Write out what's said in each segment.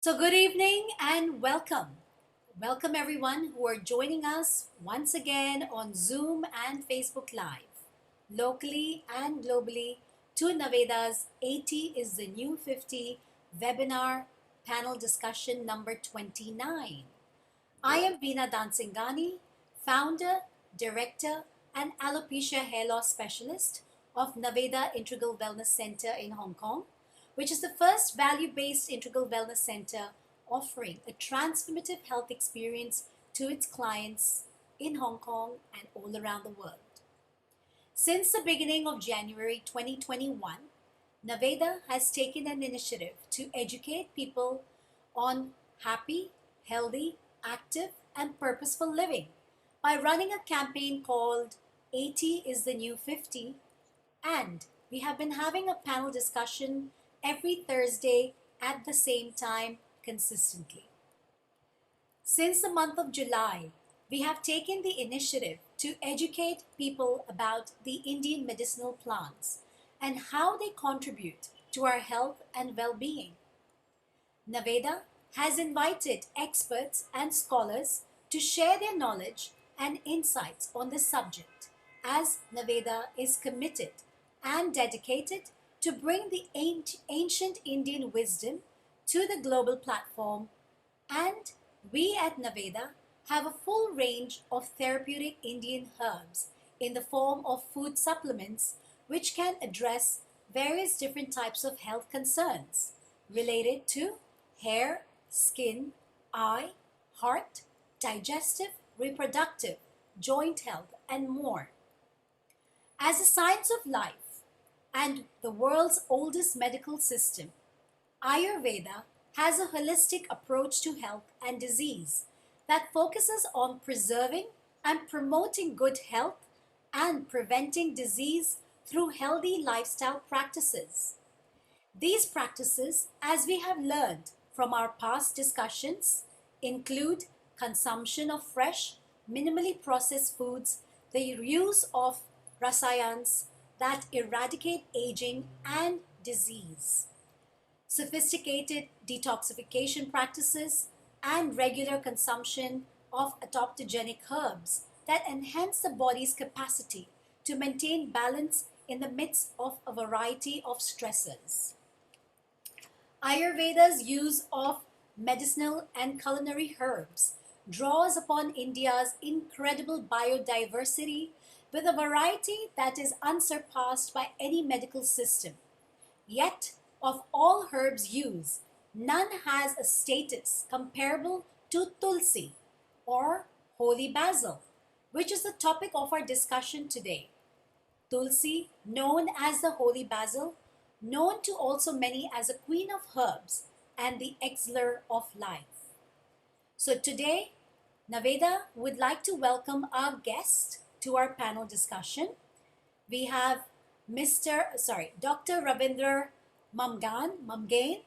So, good evening and welcome. Welcome, everyone who are joining us once again on Zoom and Facebook Live, locally and globally, to Naveda's 80 is the New 50 webinar panel discussion number 29. I am Veena Dansingani, founder, director, and alopecia hair loss specialist of Naveda Integral Wellness Center in Hong Kong, which is the first value based integral wellness center offering a transformative health experience to its clients in Hong Kong and all around the world. Since the beginning of January 2021, Naveda has taken an initiative to educate people on happy, healthy, active, and purposeful living by running a campaign called 80 is the New 50, and we have been having a panel discussion every Thursday at the same time consistently. Since the month of July, we have taken the initiative to educate people about the Indian medicinal plants and how they contribute to our health and well being. Naveda has invited experts and scholars to share their knowledge and insights on this subject, as Naveda is committed and dedicated to bring the ancient Indian wisdom to the global platform, and we at Naveda have a full range of therapeutic Indian herbs in the form of food supplements which can address various different types of health concerns related to hair, skin, eye, heart, digestive, reproductive, joint health, and more. As a science of life and the world's oldest medical system, Ayurveda has a holistic approach to health and disease that focuses on preserving and promoting good health and preventing disease through healthy lifestyle practices. These practices, as we have learned from our past discussions, include consumption of fresh, minimally processed foods, the use of rasayans that eradicate aging and disease, sophisticated detoxification practices, and regular consumption of adaptogenic herbs that enhance the body's capacity to maintain balance in the midst of a variety of stressors. Ayurveda's use of medicinal and culinary herbs draws upon India's incredible biodiversity with a variety that is unsurpassed by any medical system. Yet, of all herbs used, none has a status comparable to tulsi or holy basil, which is the topic of our discussion today. Tulsi, known as the holy basil, known to also many as a queen of herbs and the exler of life. So today, Naveda would like to welcome our guest to our panel discussion. We have Dr. Ravindra Mamgain,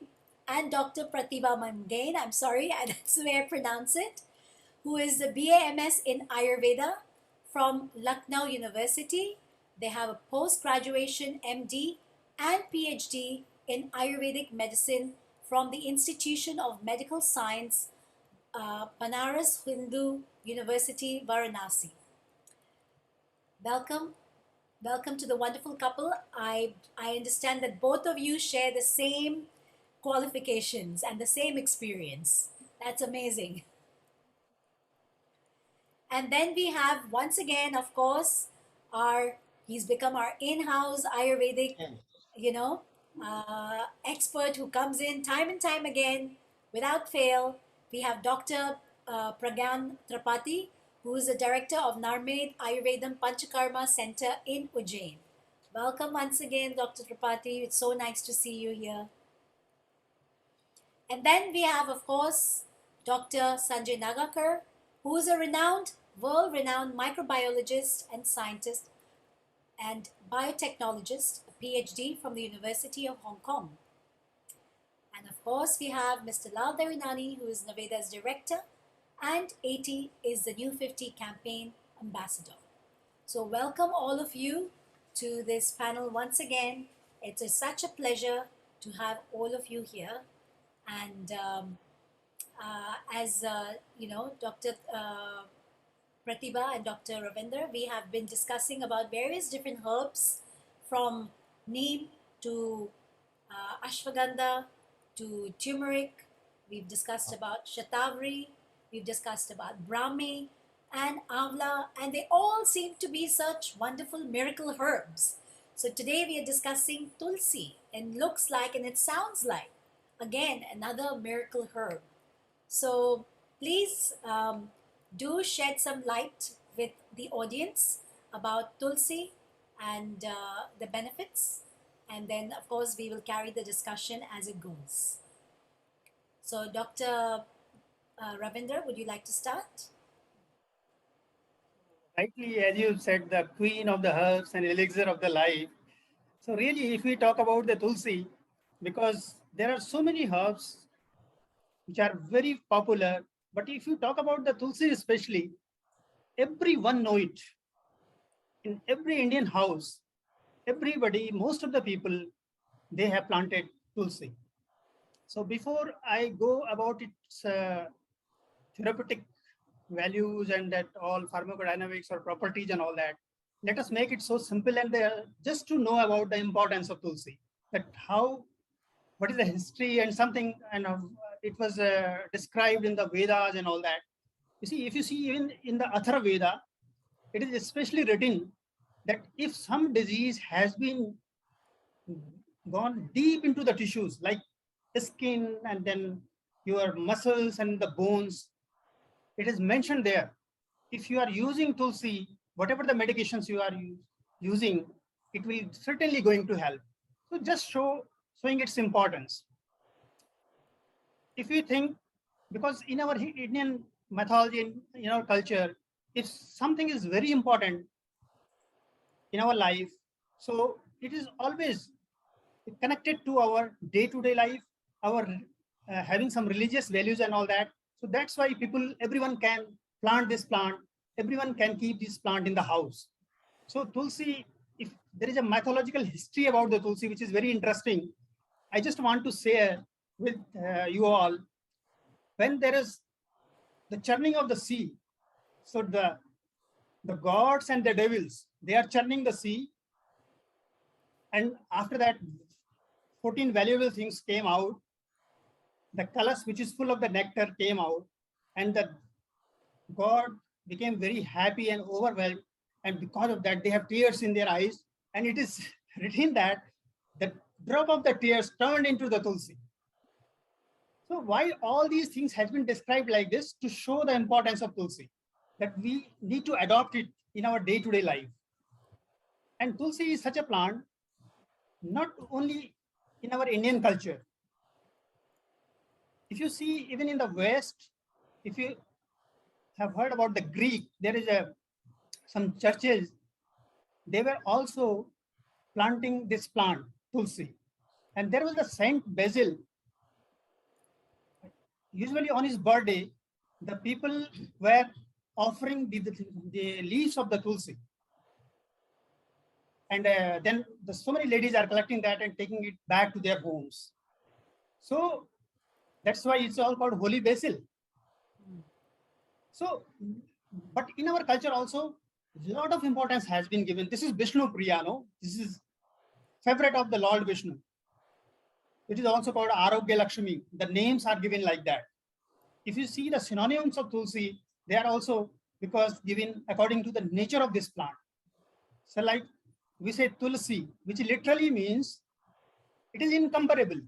and Dr. Pratibha Mamgain, I'm sorry, that's the way I pronounce it, who is the BAMS in Ayurveda from Lucknow University. They have a post-graduation MD and PhD in Ayurvedic medicine from the Institution of Medical Science, Banaras Hindu University, Varanasi. Welcome, welcome to the wonderful couple. I understand that both of you share the same qualifications and the same experience. That's amazing. And then we have, once again, of course, he's become our in-house Ayurvedic, you know, expert who comes in time and time again without fail. We have Dr. Pragyan Tripathi, who is the director of Narmed Ayurvedam Panchakarma Center in Ujjain. Welcome once again, Dr. Tripathi. It's so nice to see you here. And then we have, of course, Dr. Sanjay Nagakar, who is a world-renowned microbiologist and scientist and biotechnologist, a PhD from the University of Hong Kong. And of course, we have Mr. Lal Devinani, who is Naveda's director, and 80 is the New 50 campaign ambassador. So welcome all of you to this panel once again. It is such a pleasure to have all of you here. And as you know, Dr. Pratibha and Dr. Ravinder, we have been discussing about various different herbs from neem to ashwagandha to turmeric. We've discussed about shatavari, we've discussed about brahmi and amla, and they all seem to be such wonderful miracle herbs. So today we are discussing tulsi, and looks like and it sounds like again another miracle herb. So please do shed some light with the audience about Tulsi and the benefits. And then, of course, we will carry the discussion as it goes. So, Dr. Ravinder, would you like to start? Rightly, as you said, the queen of the herbs and elixir of the life. So really, if we talk about the tulsi, because there are so many herbs which are very popular, but if you talk about the tulsi especially, everyone know it. In every Indian house, everybody, most of the people, they have planted tulsi. So before I go about its therapeutic values and that all pharmacodynamics or properties and all that, let us make it so simple and just to know about the importance of tulsi, that how, what is the history and something, and it was described in the Vedas and all that. You see, if you see even in the Athara Veda, it is especially written that if some disease has been gone deep into the tissues like the skin and then your muscles and the bones, it is mentioned there. If you are using tulsi, whatever the medications you are using, it will certainly going to help. So just showing its importance. If we think, because in our Indian mythology, in our culture, if something is very important in our life, so it is always connected to our day-to-day life, our having some religious values and all that. So that's why people, everyone can plant this plant, everyone can keep this plant in the house. So tulsi, if there is a mythological history about the tulsi, which is very interesting, I just want to share with you all. When there is the churning of the sea, so the gods and the devils, they are churning the sea, and after that 14 valuable things came out. The colors which is full of the nectar came out, and the god became very happy and overwhelmed, and because of that they have tears in their eyes, and it is written that the drop of the tears turned into the tulsi. So why all these things has been described like this, to show the importance of tulsi, that we need to adopt it in our day-to-day life. And tulsi is such a plant, not only in our Indian culture. If you see, even in the West, if you have heard about the Greek, there is some churches, they were also planting this plant, Tulsi. And there was the Saint Basil. Usually on his birthday, the people were offering the leaves of the Tulsi. And then so many ladies are collecting that and taking it back to their homes. So that's why it's all called Holy Basil. So, but in our culture also, a lot of importance has been given. This is Vishnu Priyano. This is favorite of the Lord Vishnu. It is also called Arogya Lakshmi. The names are given like that. If you see the synonyms of Tulsi, they are also because given according to the nature of this plant. So like we say Tulsi, which literally means it is incomparable.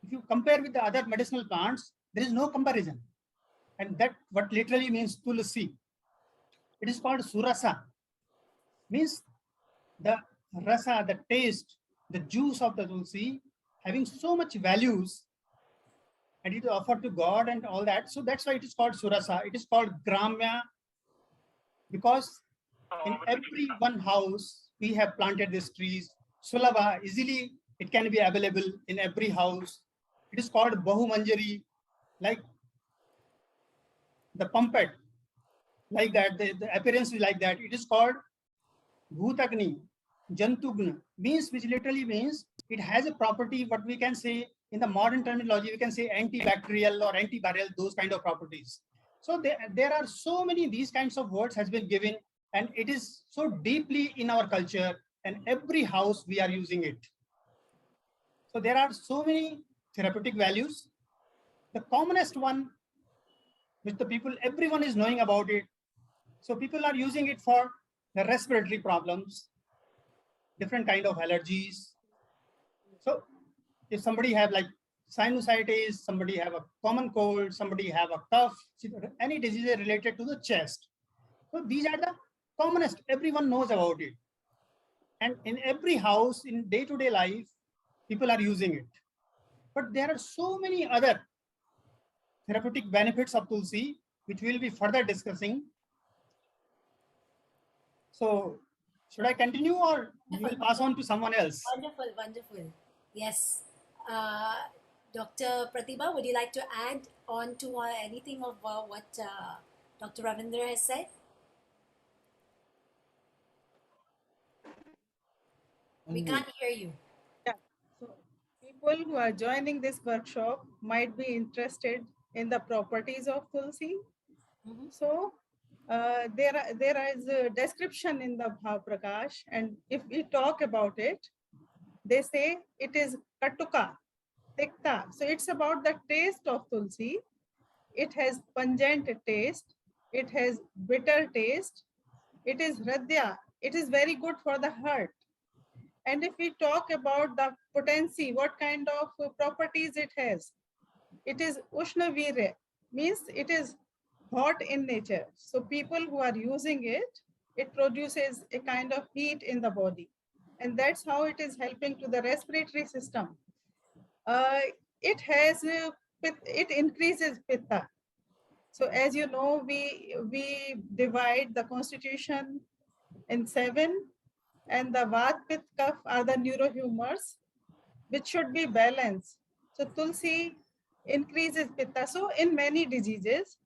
If you compare with the other medicinal plants, there is no comparison. And that what literally means Tulsi. It is called Surasa, means the rasa, the taste, the juice of the tulsi having so much values, and it is offered to God and all that. So that's why it is called Surasa. It is called Gramya because in every one house we have planted these trees. Sulabha, easily it can be available in every house. It is called Bahumanjari, like the pumpet, like that. The appearance is like that. It is called Bhutagni, Jantugna, means which literally means it has a property, what we can say, in the modern terminology, we can say antibacterial or antiviral, those kind of properties. So there are so many these kinds of words has been given, and it is so deeply in our culture, and every house we are using it. So there are so many therapeutic values. The commonest one, which the people, everyone is knowing about it. So people are using it for the respiratory problems, different kind of allergies. So if somebody have like sinusitis, somebody have a common cold, somebody have a cough, any disease related to the chest. So these are the commonest, everyone knows about it. And in every house, in day-to-day life, people are using it. But there are so many other therapeutic benefits of Tulsi, which we'll be further discussing. So should I continue or you will pass on to someone else? Wonderful, wonderful. Yes. Uh, Dr. Pratibha, would you like to add on to anything of what Dr. Ravindra has said? We can't hear you. Yeah. So people who are joining this workshop might be interested in the properties of Tulsi. Mhm. So there is a description in the Bhav Prakash, and if we talk about it, they say it is Katuka, Tikta. So it's about the taste of Tulsi. It has pungent taste. It has bitter taste. It is Hridya. It is very good for the heart. And if we talk about the potency, what kind of properties it has, it is Ushnavirya, means it is hot in nature. So people who are using it, it produces a kind of heat in the body. And that's how it is helping to the respiratory system. Uh, it has, it increases pitta. So as you know, we divide the constitution in 7, and the Vat, Pitta, Kapha are the neurohumors, which should be balanced. So Tulsi increases Pitta. So in many diseases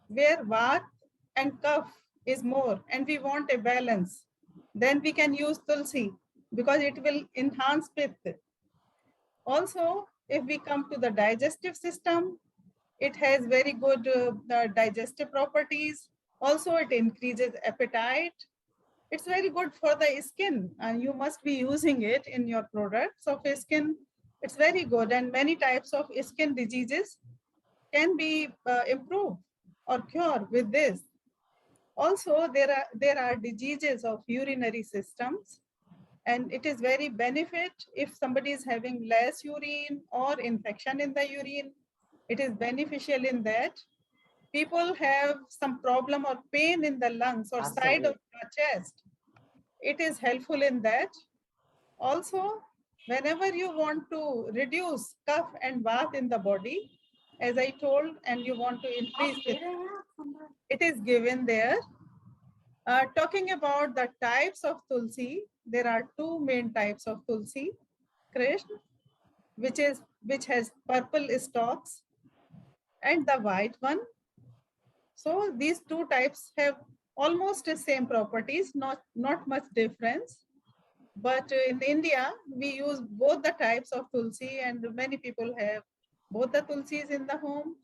where Vat and Kapha is more and we want a balance, then we can use Tulsi because it will enhance Pitta. Also, if we come to the digestive system, it has very good digestive properties. Also, it increases appetite. It's very good for the skin, and you must be using it in your products of skin. It's very good, and many types of skin diseases can be improved or cured with this. Also, there are diseases of urinary systems, and it is very benefit if somebody is having less urine or infection in the urine. It is beneficial in that. People have some problem or pain in the lungs or side of the chest. It is helpful in that. Also, whenever you want to reduce cough and bath in the body, as I told, and you want to increase it is given there. Talking about the types of Tulsi, there are 2 main types of Tulsi. Krishna, which has purple stalks, and the white one. So these 2 types have almost the same properties, not much difference. But in India, we use both the types of Tulsi, and many people have both the Tulsis in the home.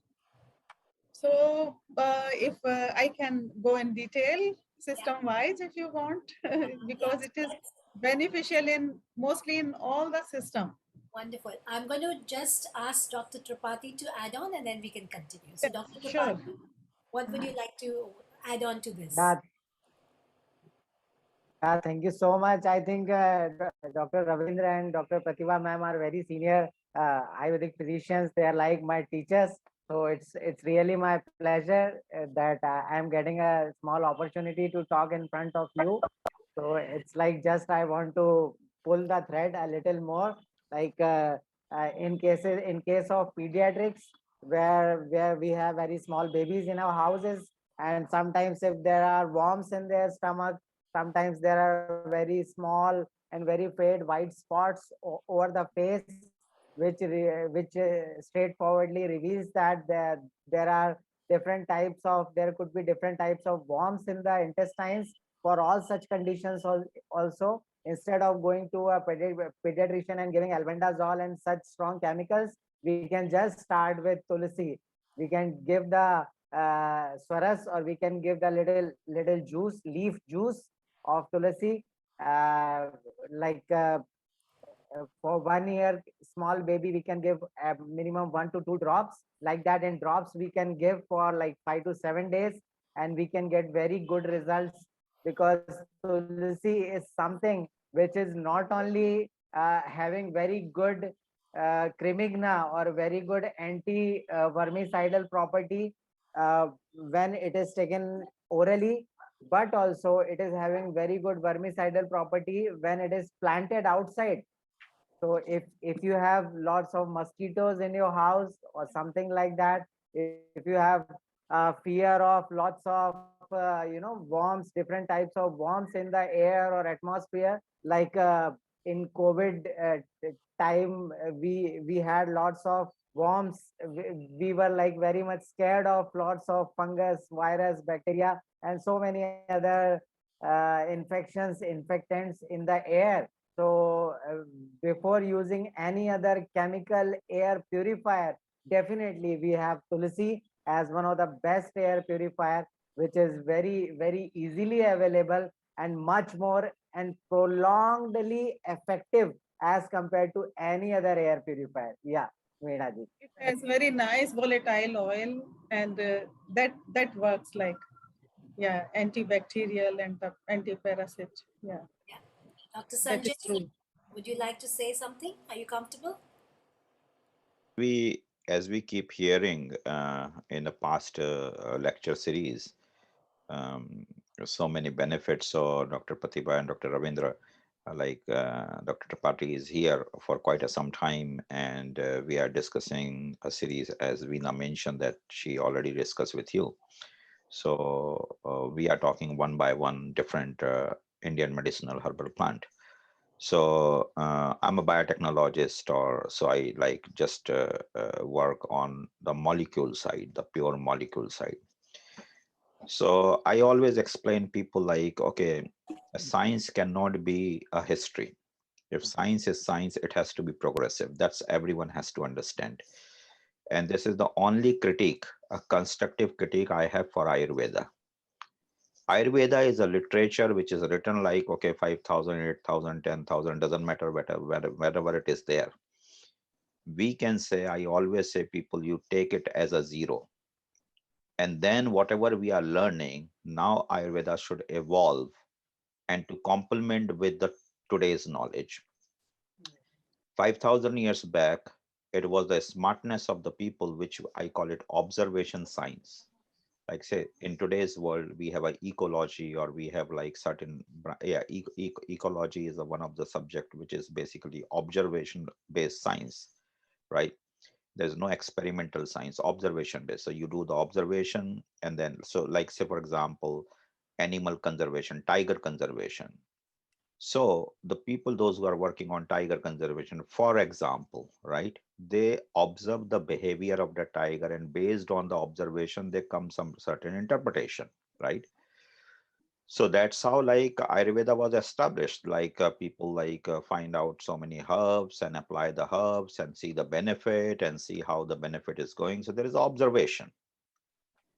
So if I can go in detail system-wise if you want, because it is beneficial in mostly in all the system. Wonderful. I'm going to just ask Dr. Tripathi to add on and then we can continue. So, Dr. Sure. Tripathi, what would you like to add on to this? Thank you so much. I think Dr. Ravindra and Dr. Pratibha ma'am are very senior Ayurvedic physicians. They are like my teachers. So it's really my pleasure that I am getting a small opportunity to talk in front of you. So it's like just I want to pull the thread a little more. Like in case of pediatrics, where we have very small babies in our houses, and sometimes if there are worms in their stomach, sometimes there are very small and very fade white spots over the face, which straightforwardly reveals that there are there could be different types of worms in the intestines. For all such conditions also, instead of going to a pediatrician and giving albendazole and such strong chemicals, we can just start with tulsi. We can give the swaras, or we can give the little juice, leaf juice of tulsi, uh, like for 1 year small baby we can give minimum 1 to 2 drops, like that. In drops we can give for like 5 to 7 days, and we can get very good results, because tulsi is something which is not only having very good crimigna or very good anti vermicidal property when it is taken orally, but also it is having very good vermicidal property when it is planted outside. So if you have lots of mosquitoes in your house or something like that, if you have fear of lots of worms, different types of worms in the air or atmosphere, like in COVID time, we had lots of worms. We were like very much scared of lots of fungus, virus, bacteria, and so many other infections, infectants in the air. So before using any other chemical air purifier, definitely we have tulsi as one of the best air purifier, which is very easily available and much more and prolongedly effective as compared to any other air purifier. Yeah, Meena ji. It has very nice volatile oil, and that works like, yeah, antibacterial and anti-parasite. Yeah, Yeah. Dr. that Sanjay, is true. would you like to say something? Are you comfortable? We, as we keep hearing in the past lecture series, um, so many benefits. So Dr. Pratibha and Dr. Ravindra, Dr. Tripathi is here for quite some time, and we are discussing a series, as Veena mentioned, that she already discussed with you. So we are talking one by one different Indian medicinal herbal plant. So I'm a biotechnologist, or so I like just work on the molecule side, the pure molecule side. So I always explain people like, okay, science cannot be a history. If science is science, it has to be progressive. That's everyone has to understand. And this is the only critique, a constructive critique I have for Ayurveda. Ayurveda is a literature which is written like, okay, 5,000, 8,000, 10,000, doesn't matter wherever it is there. We can say, I always say people, you take it as a zero. And then whatever we are learning, now Ayurveda should evolve and to complement with the today's knowledge. 5,000 years back, it was the smartness of the people, which I call it observation science. Like say in today's world, we have a ecology, or we have like certain, ecology is one of the subject, which is basically observation based science, right? There's no experimental science, observation based. So you do the observation, and then, so like say for example, animal conservation, tiger conservation. So the people, those who are working on tiger conservation, for example, right, they observe the behavior of the tiger, and based on the observation, they come some certain interpretation, right? So that's how like Ayurveda was established. Like people like find out so many herbs and apply the herbs and see the benefit and see how the benefit is going. So there is observation.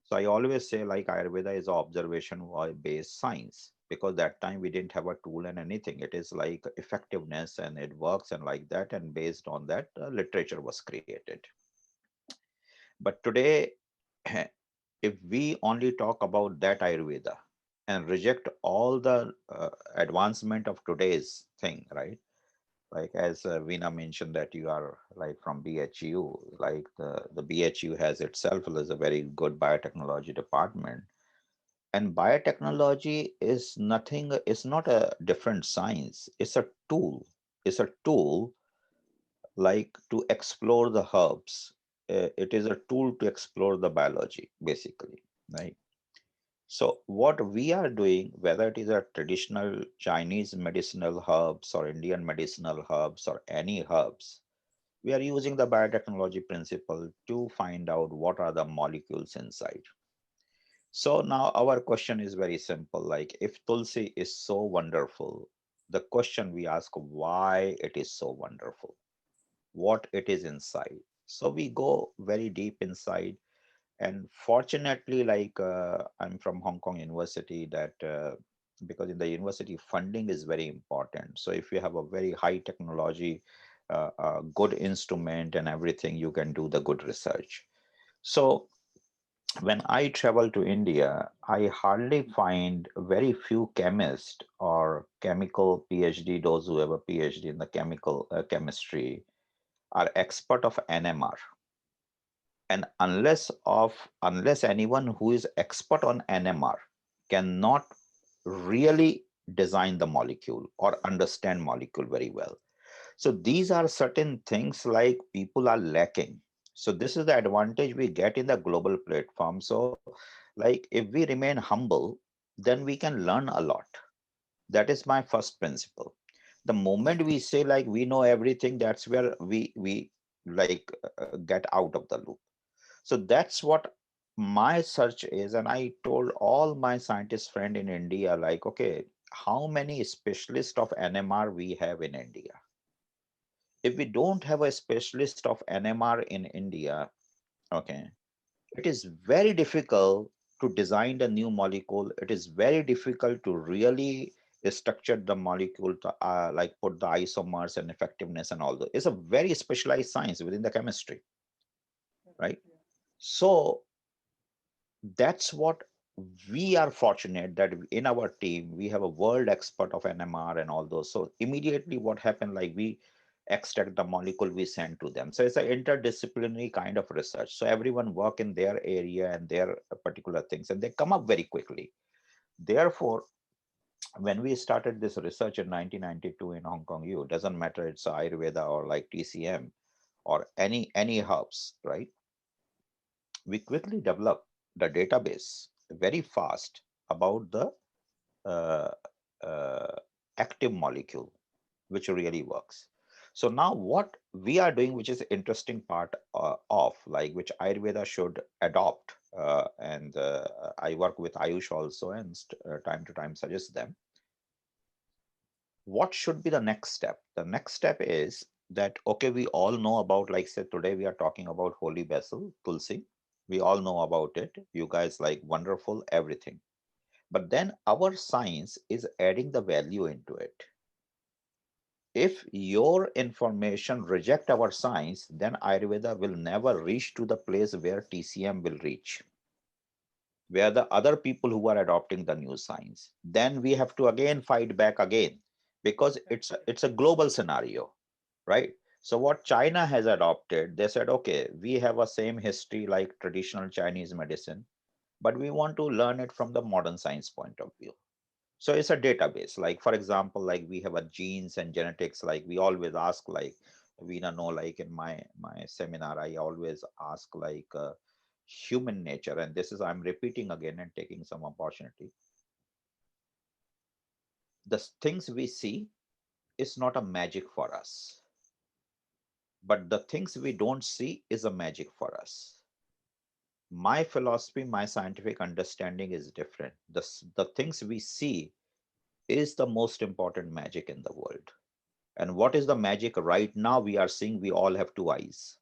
So I always say like Ayurveda is observation based science, because that time we didn't have a tool and anything. It is like effectiveness and it works and like that. And based on that, literature was created. But today, if we only talk about that Ayurveda and reject all the advancement of today's thing, right? Like as Veena mentioned that you are like from BHU, like the BHU has itself is a very good biotechnology department. And biotechnology is nothing, it's not a different science. It's a tool. It's a tool like to explore the herbs. It is a tool to explore the biology, basically, right? So what we are doing, whether it is a traditional Chinese medicinal herbs or Indian medicinal herbs or any herbs, we are using the biotechnology principle to find out what are the molecules inside. So now our question is very simple. Like if Tulsi is so wonderful, the question we ask why it is so wonderful, what it is inside. So we go very deep inside. And fortunately, like I'm from Hong Kong University, that because in the university funding is very important. So if you have a very high technology, good instrument and everything, you can do the good research. So when I travel to India, I hardly find very few chemists or chemical PhD, those who have a PhD in the chemical chemistry are expert of NMR. And unless anyone who is expert on NMR cannot really design the molecule or understand molecule very well. So these are certain things like people are lacking. So this is the advantage we get in the global platform. So like if we remain humble, then we can learn a lot. That is my first principle. The moment we say like we know everything, that's where we like get out of the loop. So that's what my search is. And I told all my scientist friend in India, like, okay, how many specialists of NMR we have in India? If we don't have a specialist of NMR in India, okay, it is very difficult to design the new molecule. It is very difficult to really structure the molecule to like put the isomers and effectiveness and all that. It's a very specialized science within the chemistry, right? So that's what we are fortunate that in our team we have a world expert of NMR and all those. So immediately what happened, like we extract the molecule, we send to them. So it's an interdisciplinary kind of research. So everyone work in their area and their particular things, and they come up very quickly. Therefore, when we started this research in 1992 in Hong Kong U, doesn't matter it's Ayurveda or like TCM or any herbs, right? We quickly developed the database very fast about the uh, uh, active molecule, which really works. So now what we are doing, which is interesting part of like which Ayurveda should adopt, and I work with Ayush also and time to time suggest them. What should be the next step? The next step is that, okay, we all know about, like say today we are talking about holy basil, Tulsi. We all know about it. You guys like wonderful, everything. But then our science is adding the value into it. If your information reject our science, then Ayurveda will never reach to the place where TCM will reach, where the other people who are adopting the new science. Then we have to again fight back again, because it's a global scenario, right? So what China has adopted, they said, okay, we have a same history like traditional Chinese medicine, but we want to learn it from the modern science point of view. So it's a database. Like for example, like we have a genes and genetics. Like we always ask, like we don't know, like in my seminar, I always ask like human nature, and this is I'm repeating again and taking some opportunity. The things we see is not a magic for us, but the things we don't see is a magic for us. My philosophy, my scientific understanding is different. The things we see is the most important magic in the world. And what is the magic right now? We are seeing we all have two eyes.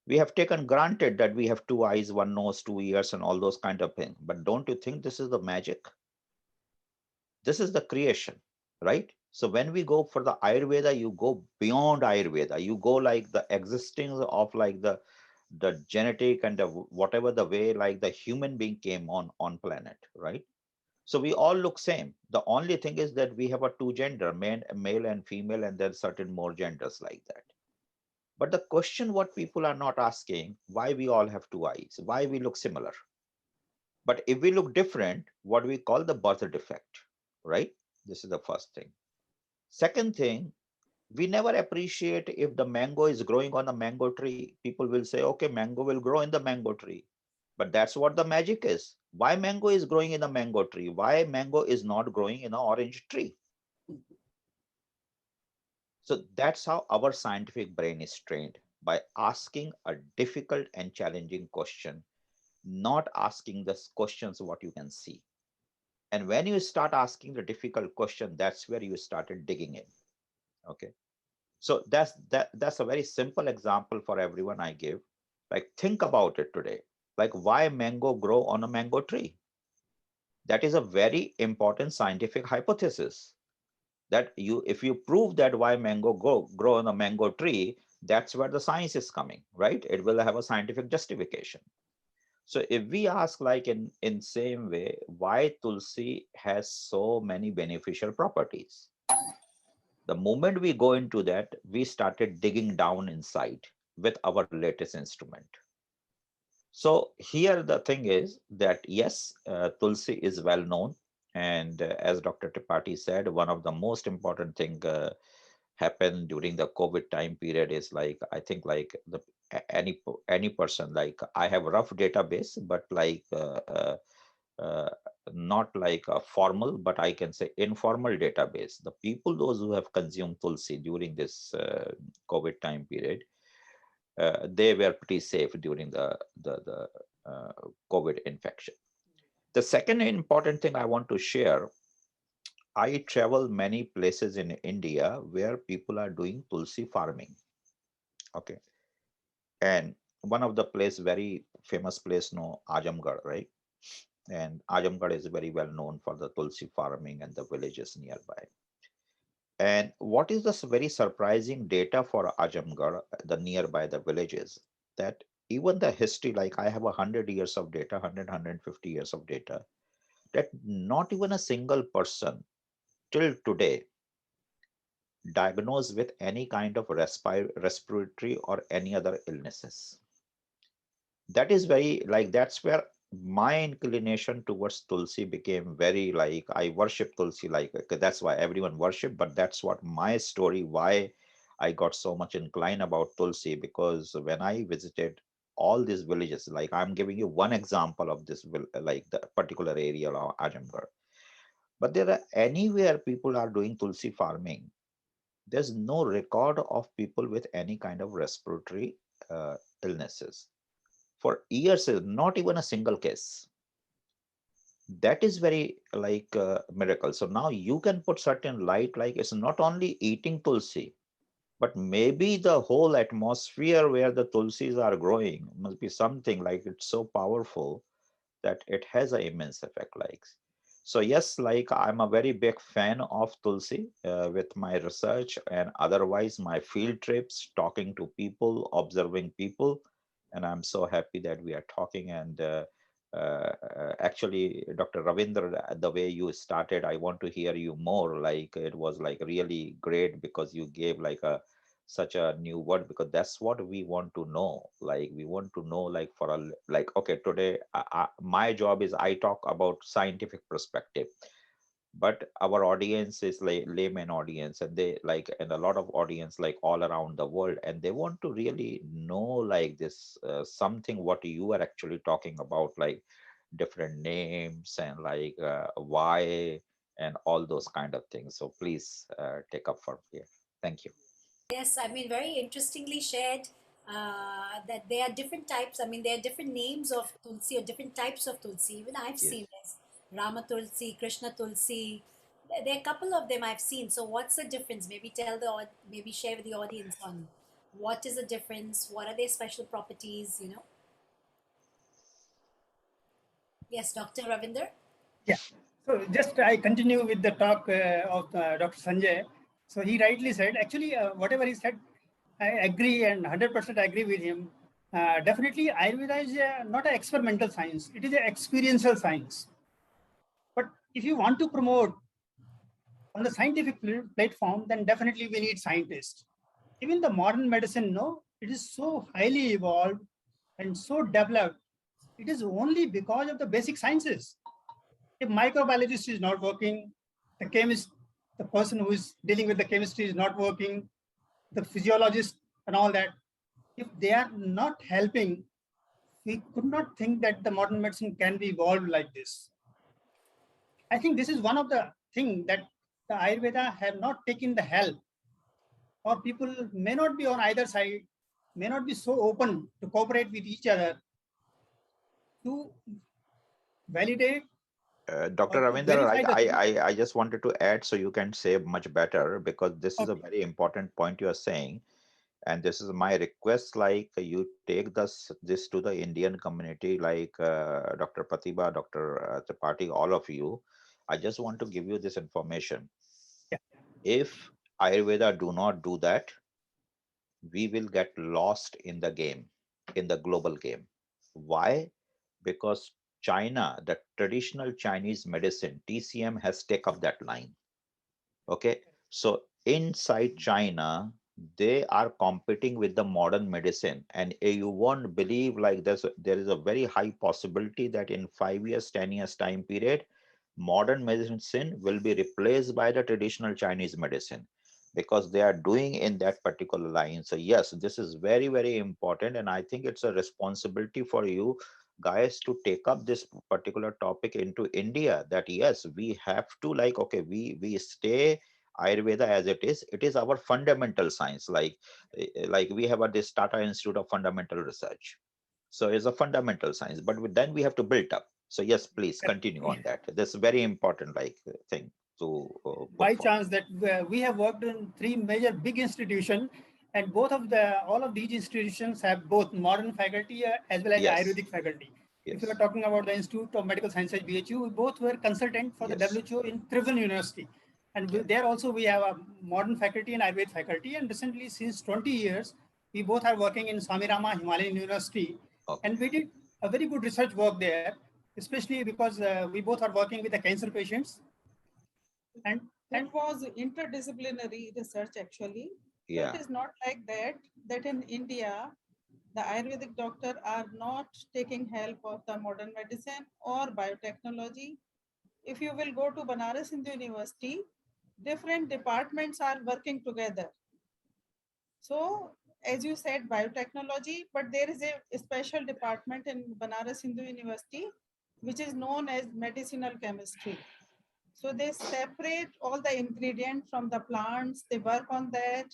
We have taken granted that we have two eyes, one nose, 2 ears, and all those kind of things. But don't you think this is the magic? This is the creation, right? So when we go for the Ayurveda, you go beyond Ayurveda. You go like the existence of like the genetic and the, whatever the way like the human being came on planet, right? So we all look same. The only thing is that we have a two gender, male and female, and there's certain more genders like that. But the question what people are not asking, why we all have two eyes, why we look similar. But if we look different, what we call the birth defect, right? This is the first thing. Second thing, we never appreciate if the mango is growing on a mango tree. People will say, okay, mango will grow in the mango tree. But that's what the magic is. Why mango is growing in a mango tree? Why mango is not growing in an orange tree? So that's how our scientific brain is trained, by asking a difficult and challenging question, not asking the questions what you can see. And when you start asking the difficult question, that's where you started digging in. Okay. So that's a very simple example for everyone I give. Like think about it today. Like why mango grow on a mango tree? That is a very important scientific hypothesis. That you if you prove that why mango grow on a mango tree, that's where the science is coming, right? It will have a scientific justification. So if we ask like in same way, why tulsi has so many beneficial properties, the moment we go into that, we started digging down inside with our latest instrument. So here the thing is that yes, tulsi is well known, and as Dr. Tripathi said, one of the most important thing happened during the COVID time period is like I think like any person, like I have rough database, but like uh, not like a formal, but I can say informal database. The people, those who have consumed tulsi during this COVID time period, they were pretty safe during the COVID infection. The second important thing I want to share, I travel many places in India where people are doing tulsi farming. Okay. And one of the place, very famous place, no, Ajamgarh, right? And Ajamgarh is very well known for the tulsi farming and the villages nearby. And what is this very surprising data for Ajamgarh, the nearby the villages, that even the history, like I have 100 years of data, 150 years of data, that not even a single person till today diagnosed with any kind of respiratory or any other illnesses. That is very like that's where my inclination towards tulsi became very like I worship tulsi, like that's why everyone worship, but that's what my story why I got so much inclined about tulsi, because when I visited all these villages, like I'm giving you one example of this like the particular area of Ajamgarh, but there are anywhere people are doing tulsi farming, there's no record of people with any kind of respiratory illnesses for years, not even a single case. That is very like a miracle. So now you can put certain light, like it's not only eating tulsi, but maybe the whole atmosphere where the tulsis are growing must be something like it's so powerful that it has an immense effect. Like so, yes, like I'm a very big fan of tulsi with my research and otherwise my field trips, talking to people, observing people, and I'm so happy that we are talking. And actually, Dr. Ravindra, the way you started, I want to hear you more. Like it was like really great because you gave like a such a new word, because that's what we want to know. Like we want to know like for a like okay, today my job is I talk about scientific perspective, but our audience is like layman audience, and they like and a lot of audience like all around the world, and they want to really know like this something what you are actually talking about, like different names and like why and all those kind of things. So please take up from here. Thank you. Yes, I mean, very interestingly shared that there are different types. I mean, there are different names of tulsi or different types of tulsi. Even I've Yes. seen this Rama tulsi, Krishna tulsi. There are a couple of them I've seen. So, what's the difference? Maybe maybe share with the audience on what is the difference. What are their special properties? You know. Yes, Dr. Ravinder. Yeah. So just I continue with the talk of Dr. Sanjay. So he rightly said, actually, whatever he said, I agree and 100% agree with him. Definitely, Ayurveda is not an experimental science. It is an experiential science. But if you want to promote on the scientific platform, then definitely we need scientists. Even the modern medicine, no, it is so highly evolved and so developed. It is only because of the basic sciences. If microbiologist is not working, the chemist, the person who is dealing with the chemistry is not working, the physiologist and all that, if they are not helping, we could not think that the modern medicine can be evolved like this. I think this is one of the things that the Ayurveda have not taken the help, or people may not be on either side, may not be so open to cooperate with each other to validate Dr. to Ravindra, verify the thing. I just wanted to add so you can say much better because this is a Okay. very important point you are saying. And this is my request, like you take this to the Indian community, like Dr. Pratibha, Dr. Tripathi, all of you. I just want to give you this information. Yeah. If Ayurveda do not do that, we will get lost in the game, in the global game. Why? Because China, the traditional Chinese medicine, TCM has take up that line. Okay. So inside China, they are competing with the modern medicine. And you won't believe like there is a very high possibility that in 5 years, 10 years time period, modern medicine will be replaced by the traditional Chinese medicine because they are doing in that particular line. So yes, this is very, very important. And I think it's a responsibility for you guys to take up this particular topic into India that yes, we have to like, okay, we stay Ayurveda as it is our fundamental science. Like we have this Tata Institute of Fundamental Research. So it's a fundamental science, but then we have to build up. So yes, please continue on that. That's a very important like thing to put By forward. chance that we have worked in three major big institutions, and all of these institutions have both modern faculty as well as Yes, Ayurvedic faculty. If you are yes, talking about the Institute of Medical Sciences (BHU), we both were consultant for the yes, WHO in Tribhuvan University, and yeah. there also we have a modern faculty and Ayurvedic faculty. And recently, since 20 years, we both are working in Swami Rama Himalayan University, Okay. and we did a very good research work there, especially because we both are working with the cancer patients. And That was interdisciplinary research actually. So it Yeah. is not like that in India, the Ayurvedic doctor are not taking help of the modern medicine or biotechnology. If you will go to Banaras Hindu University, different departments are working together. So as you said, biotechnology, but there is a special department in Banaras Hindu University, which is known as medicinal chemistry. So they separate all the ingredients from the plants, they work on that,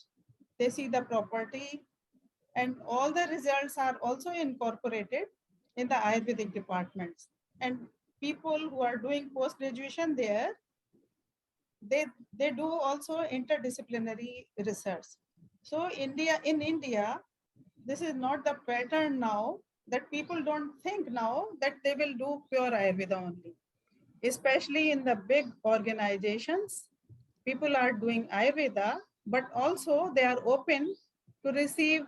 they see the property, and all the results are also incorporated in the Ayurvedic departments. And people who are doing post-graduation there, they do also interdisciplinary research. So in India, this is not the pattern now that people don't think now that they will do pure Ayurveda only, especially in the big organizations. People are doing Ayurveda, but also they are open to receive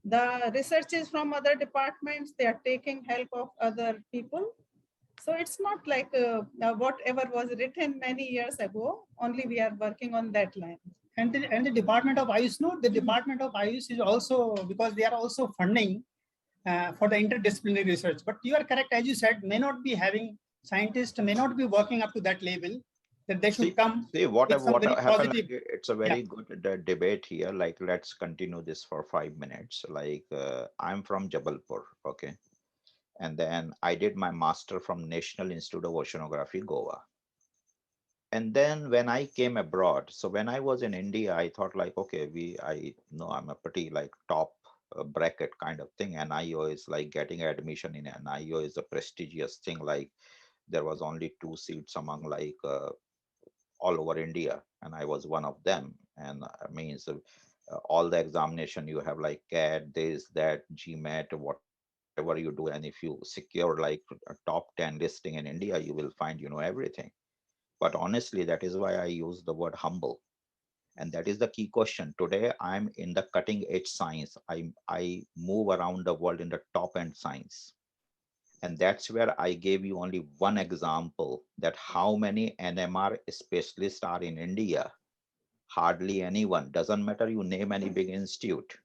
the researches from other departments. They are taking help of other people. So it's not like whatever was written many years ago, only we are working on that line. and the Department of Ayush, no, the Department of Ayush is also, because they are also funding for the interdisciplinary research. But you are correct, as you said, may not be having scientists, may not be working up to that level, that they should See, come see with some what very happened. Like positive. it's a Yeah. very good debate here. Like let's continue this for 5 minutes. Like I'm from Jabalpur, okay, and then I did my master from National Institute of Oceanography, Goa. And then when I came abroad, so when I was in India, I thought like, okay, I know I'm a pretty like top bracket kind of thing. And IO is like getting admission in an IO is a prestigious thing. Like there was only 2 seats among like all over India, and I was one of them. And means all the examination you have like CAT, this, that, GMAT, whatever you do, and if you secure like a top 10 listing in India, you will find everything. But honestly, that is why I use the word humble. And that is the key question. Today, I'm in the cutting edge science. I move around the world in the top end science. And that's where I gave you only one example that how many NMR specialists are in India. Hardly anyone. Doesn't matter you name any big institute.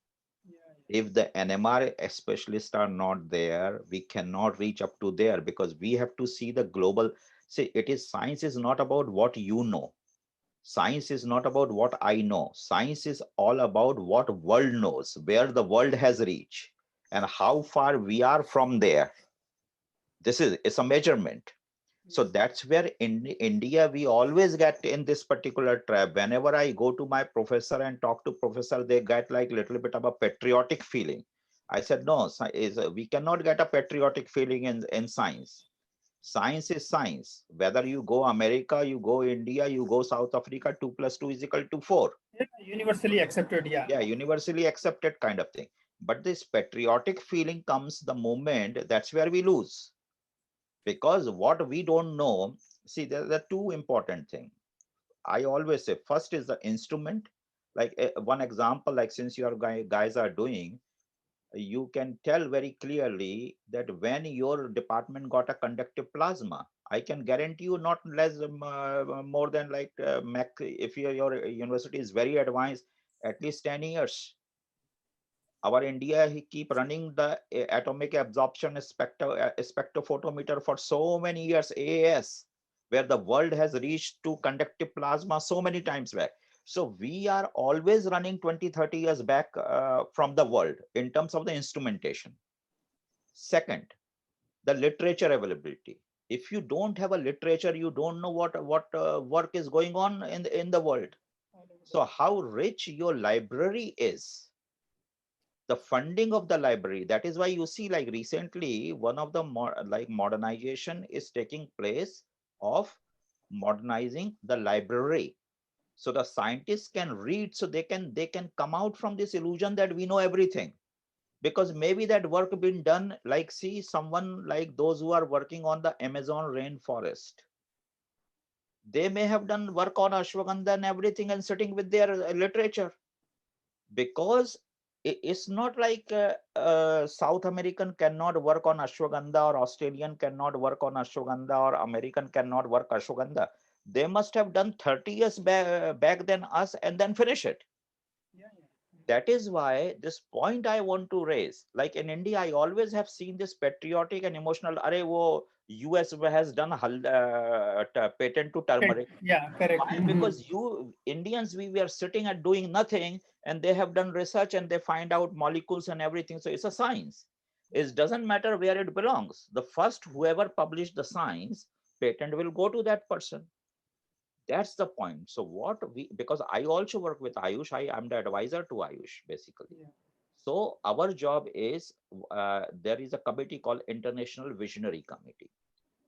If the NMR specialists are not there, we cannot reach up to there because we have to see the global. See, it is science is not about what you know. Science is not about what I know. Science is all about what world knows, where the world has reached, and how far we are from there. This is it's a measurement. So that's where in India we always get in this particular trap. Whenever I go to my professor and talk to professor, they get like little bit of a patriotic feeling. I said no, we cannot get a patriotic feeling in science. Science is science. Whether you go America, you go India, you go South Africa, 2 plus 2 is equal to 4. Yeah, universally accepted. Yeah. Yeah, universally accepted kind of thing. But this patriotic feeling comes the moment, that's where we lose. Because what we don't know, see, there are two important things. I always say first is the instrument. Like one example, like since your guys are doing, you can tell very clearly that when your department got a conductive plasma, I can guarantee you not less more than like if your university is very advanced, at least 10 years. Our India, he keep running the atomic absorption spectrophotometer for so many years, AAS, where the world has reached to conductive plasma so many times back. So we are always running 20, 30 years back from the world in terms of the instrumentation. Second, the literature availability. If you don't have a literature, you don't know what work is going on in the world. So how rich your library is, the funding of the library. That is why you see, like recently, one of the modernization is taking place of modernizing the library, so the scientists can read, so they can come out from this illusion that we know everything. Because maybe that work been done, like see someone like those who are working on the Amazon rainforest, they may have done work on ashwagandha and everything and sitting with their literature. Because it's not like South American cannot work on ashwagandha, or Australian cannot work on ashwagandha, or American cannot work ashwagandha. They must have done 30 years back than us and then finish it. Yeah, That is why this point I want to raise, like in India, I always have seen this patriotic and emotional. Are wo US has done patent to turmeric. yeah, correct. Why? Because you Indians, we were sitting and doing nothing, and they have done research and they find out molecules and everything. So it's a science. It doesn't matter where it belongs. The first whoever published the science, patent will go to that person. That's the point. So what we, because I also work with Ayush, I'm the advisor to Ayush basically. Yeah. So our job is there is a committee called International Visionary Committee.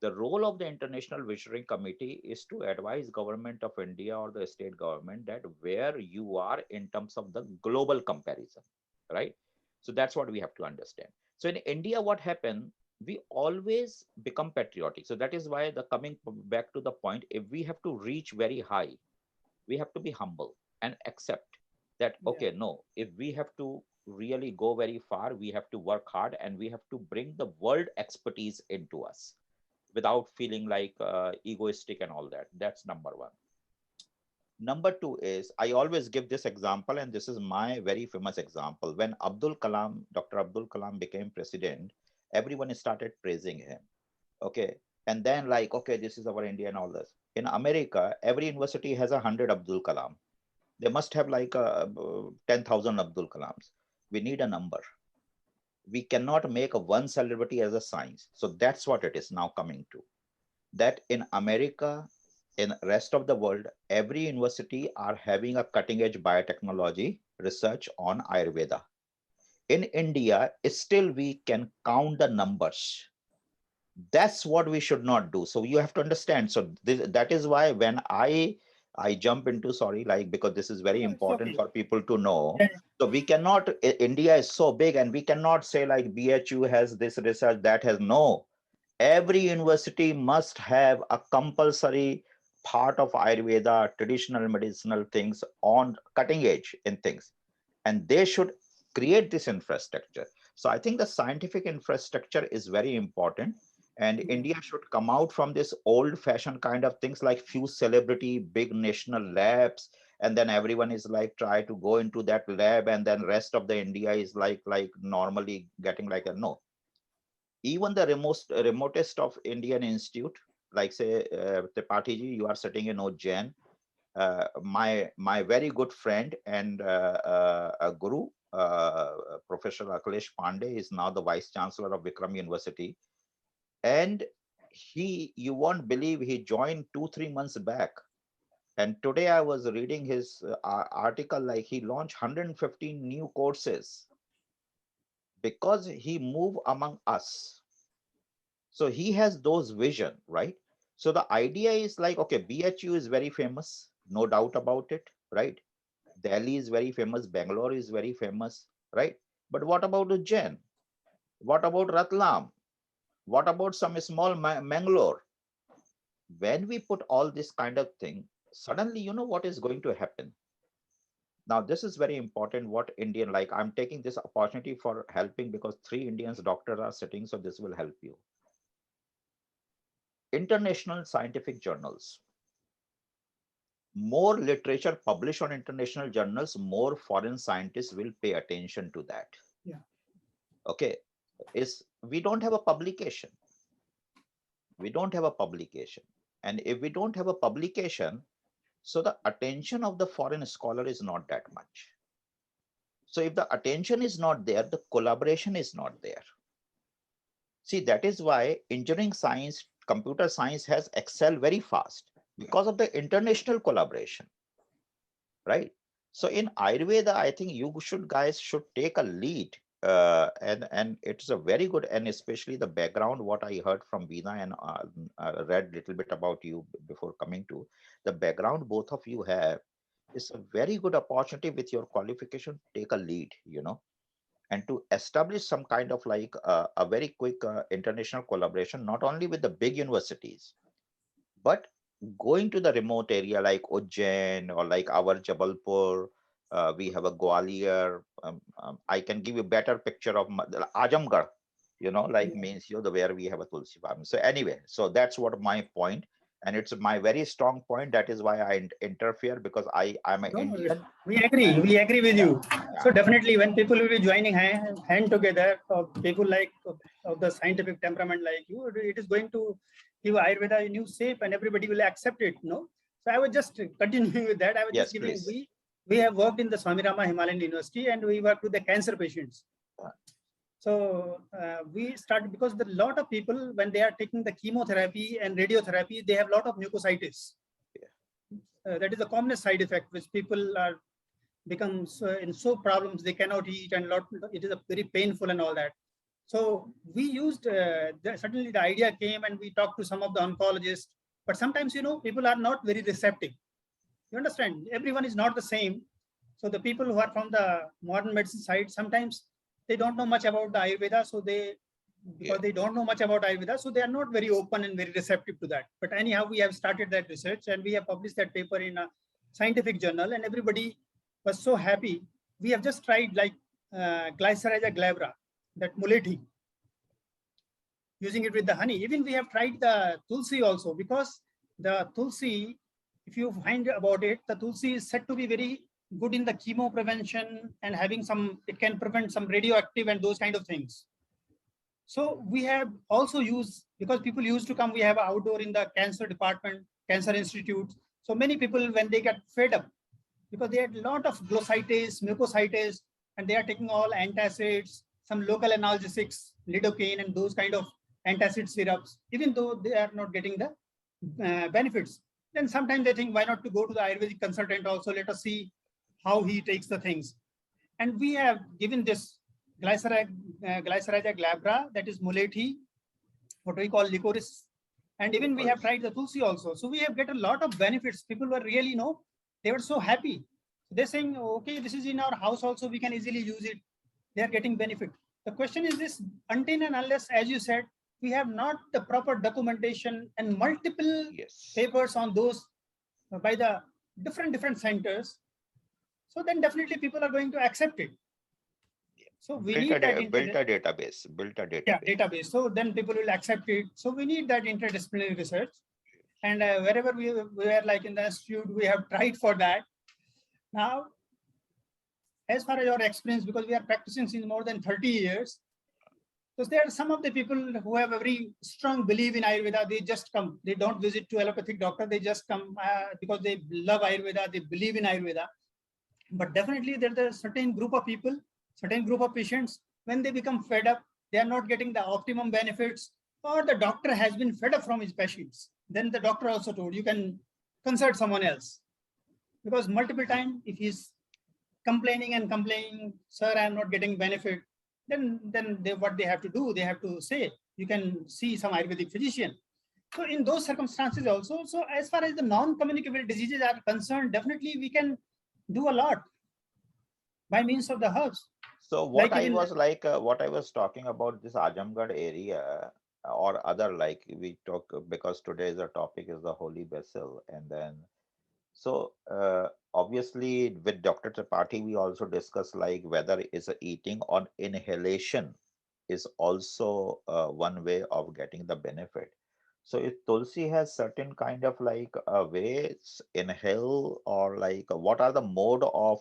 The role of the International Visionary Committee is to advise government of India or the state government that where you are in terms of the global comparison, right? So that's what we have to understand. So in India, what happened? We always become patriotic. So that is why the coming back to the point, if we have to reach very high, we have to be humble and accept that, okay, no, if we have to really go very far, we have to work hard and we have to bring the world expertise into us without feeling like egoistic and all that. That's number one. Number two is, I always give this example, and this is my very famous example. When Dr. Abdul Kalam became president, everyone started praising him. Okay. And then, like, okay, this is our India and all this. In America, every university has 100 Abdul Kalam. They must have like 10,000 Abdul Kalams. We need a number. We cannot make a one celebrity as a science. So that's what it is now coming to. That in America, in rest of the world, every university are having a cutting edge biotechnology research on Ayurveda. In India, still we can count the numbers. That's what we should not do. So you have to understand. So that is why when I jump into, sorry, like, because this is very important for people to know. Yeah, So we cannot, India is so big and we cannot say like BHU has this research, that has no. Every university must have a compulsory part of Ayurveda, traditional medicinal things on cutting edge in things. And they should create this infrastructure. So I think the scientific infrastructure is very important. And India should come out from this old fashioned kind of things like few celebrity, big national labs. And then everyone is like try to go into that lab, and then rest of the India is like normally getting like a no. Even the remotest of Indian institute, like say Tripathi ji, you are sitting in Ujjain. My very good friend and a guru, Professor Akhilesh Pandey, is now the vice chancellor of Vikram University, and you won't believe, he joined 2-3 months back, and today I was reading his article, like he launched 115 new courses because he moved among us. So he has those vision, right? So the idea is like, okay, BHU is very famous, no doubt about it, right? Delhi is very famous, Bangalore is very famous, right? But what about Ujjain? What about Ratlam? What about some small Mangalore? When we put all this kind of thing, suddenly you know what is going to happen. Now this is very important. What Indian, like I'm taking this opportunity for helping because 3 Indians doctors are sitting, so this will help you. International scientific journals, more literature published on international journals, more foreign scientists will pay attention to that. Yeah. Okay, is we don't have a publication. We don't have a publication. And if we don't have a publication, so the attention of the foreign scholar is not that much. So if the attention is not there, the collaboration is not there. See, that is why engineering science, computer science has excelled very fast because of the international collaboration, right? So in Ayurveda, I think you guys should take a lead, and it's a very good, and especially the background what I heard from Veena and read little bit about you before coming to the background both of you have is a very good opportunity with your qualification. Take a lead, and to establish some kind of like a very quick international collaboration, not only with the big universities, but going to the remote area like Ujjain or like our Jabalpur, we have a Gwalior. I can give you better picture of Ajamgarh, like means the where we have a Tulsi farm. So anyway, so that's what my point, and it's my very strong point. That is why I interfere because I'm an Indian. We agree with you. So definitely when people will be joining hand together, people like of the scientific temperament like you, it is going to give Ayurveda a new shape and everybody will accept it. No. So I was just continuing with that. I was Yes, just giving, please. we have worked in the Swami Rama Himalayan University and we work with the cancer patients. So we started because the lot of people, when they are taking the chemotherapy and radiotherapy, they have a lot of mucositis. That is the commonest side effect, which people are becomes in so problems they cannot eat and it is a very painful and all that. So we used suddenly the idea came and we talked to some of the oncologists, but sometimes people are not very receptive. You understand? Everyone is not the same. So the people who are from the modern medicine side, sometimes they don't know much about the Ayurveda, so they don't know much about Ayurveda, so they are not very open and very receptive to that. But anyhow, we have started that research and we have published that paper in a scientific journal, and everybody was so happy. We have just tried like Glycyrrhiza glabra, that mulethi, using it with the honey. Even we have tried the tulsi also, because the tulsi, if you find about it, the tulsi is said to be very good in the chemo prevention and having it can prevent some radioactive and those kind of things. So we have also used, because people used to come, we have outdoor in the cancer department, cancer institute. So many people, when they get fed up, because they had a lot of glossitis, mucositis, and they are taking all antacids, some local analgesics, lidocaine, and those kind of antacid syrups, even though they are not getting the benefits. Then sometimes they think, why not to go to the Ayurvedic consultant also, let us see how he takes the things. And we have given this Glycyrrhiza glabra, that is mulethi, what we call licorice. And even we have tried the tulsi also. So we have get a lot of benefits. People were really, they were so happy. They're saying, okay, this is in our house also, we can easily use it. They are getting benefit. The question is this, until and unless, as you said, we have not the proper documentation and multiple papers on those by the different centers, so then definitely people are going to accept it. So we need that built a database. Yeah, database. So then people will accept it. So we need that interdisciplinary research. And wherever we are like in the institute, we have tried for that. Now, as far as your experience, because we are practicing since more than 30 years, so there are some of the people who have a very strong belief in Ayurveda. They just come. They don't visit to allopathic doctor. They just come because they love Ayurveda. They believe in Ayurveda. But definitely there's a certain group of people, certain group of patients, when they become fed up, they are not getting the optimum benefits, or the doctor has been fed up from his patients. Then the doctor also told, you can consult someone else. Because multiple times, if he's complaining and complaining, sir, I'm not getting benefit, then what they have to do, they have to say, you can see some Ayurvedic physician. So in those circumstances also, so as far as the non-communicable diseases are concerned, definitely we can do a lot by means of the herbs. So Like even what I was talking about this Ajamgarh area or other like we talk because today's the topic is the holy vessel and then so obviously with Dr. Tripathi we also discuss like whether is eating on inhalation is also one way of getting the benefit. So if Tulsi has certain kind of like ways inhale or like what are the mode of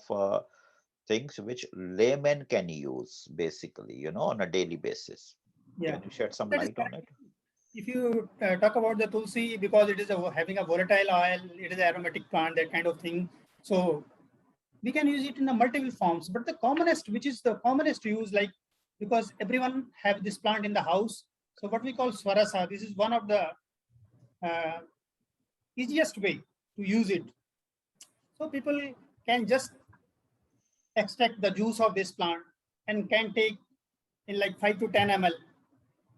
things which laymen can use basically, on a daily basis. yeah, Can you shed some that is light on it? if you talk about the tulsi, because it is having a volatile oil, it is aromatic plant, that kind of thing. So we can use it in the multiple forms. But the commonest, which is the commonest use, like because everyone have this plant in the house. So what we call swarasa, this is one of the uh, easiest way to use it. So people can just extract the juice of this plant and can take in like 5 to 10 ml.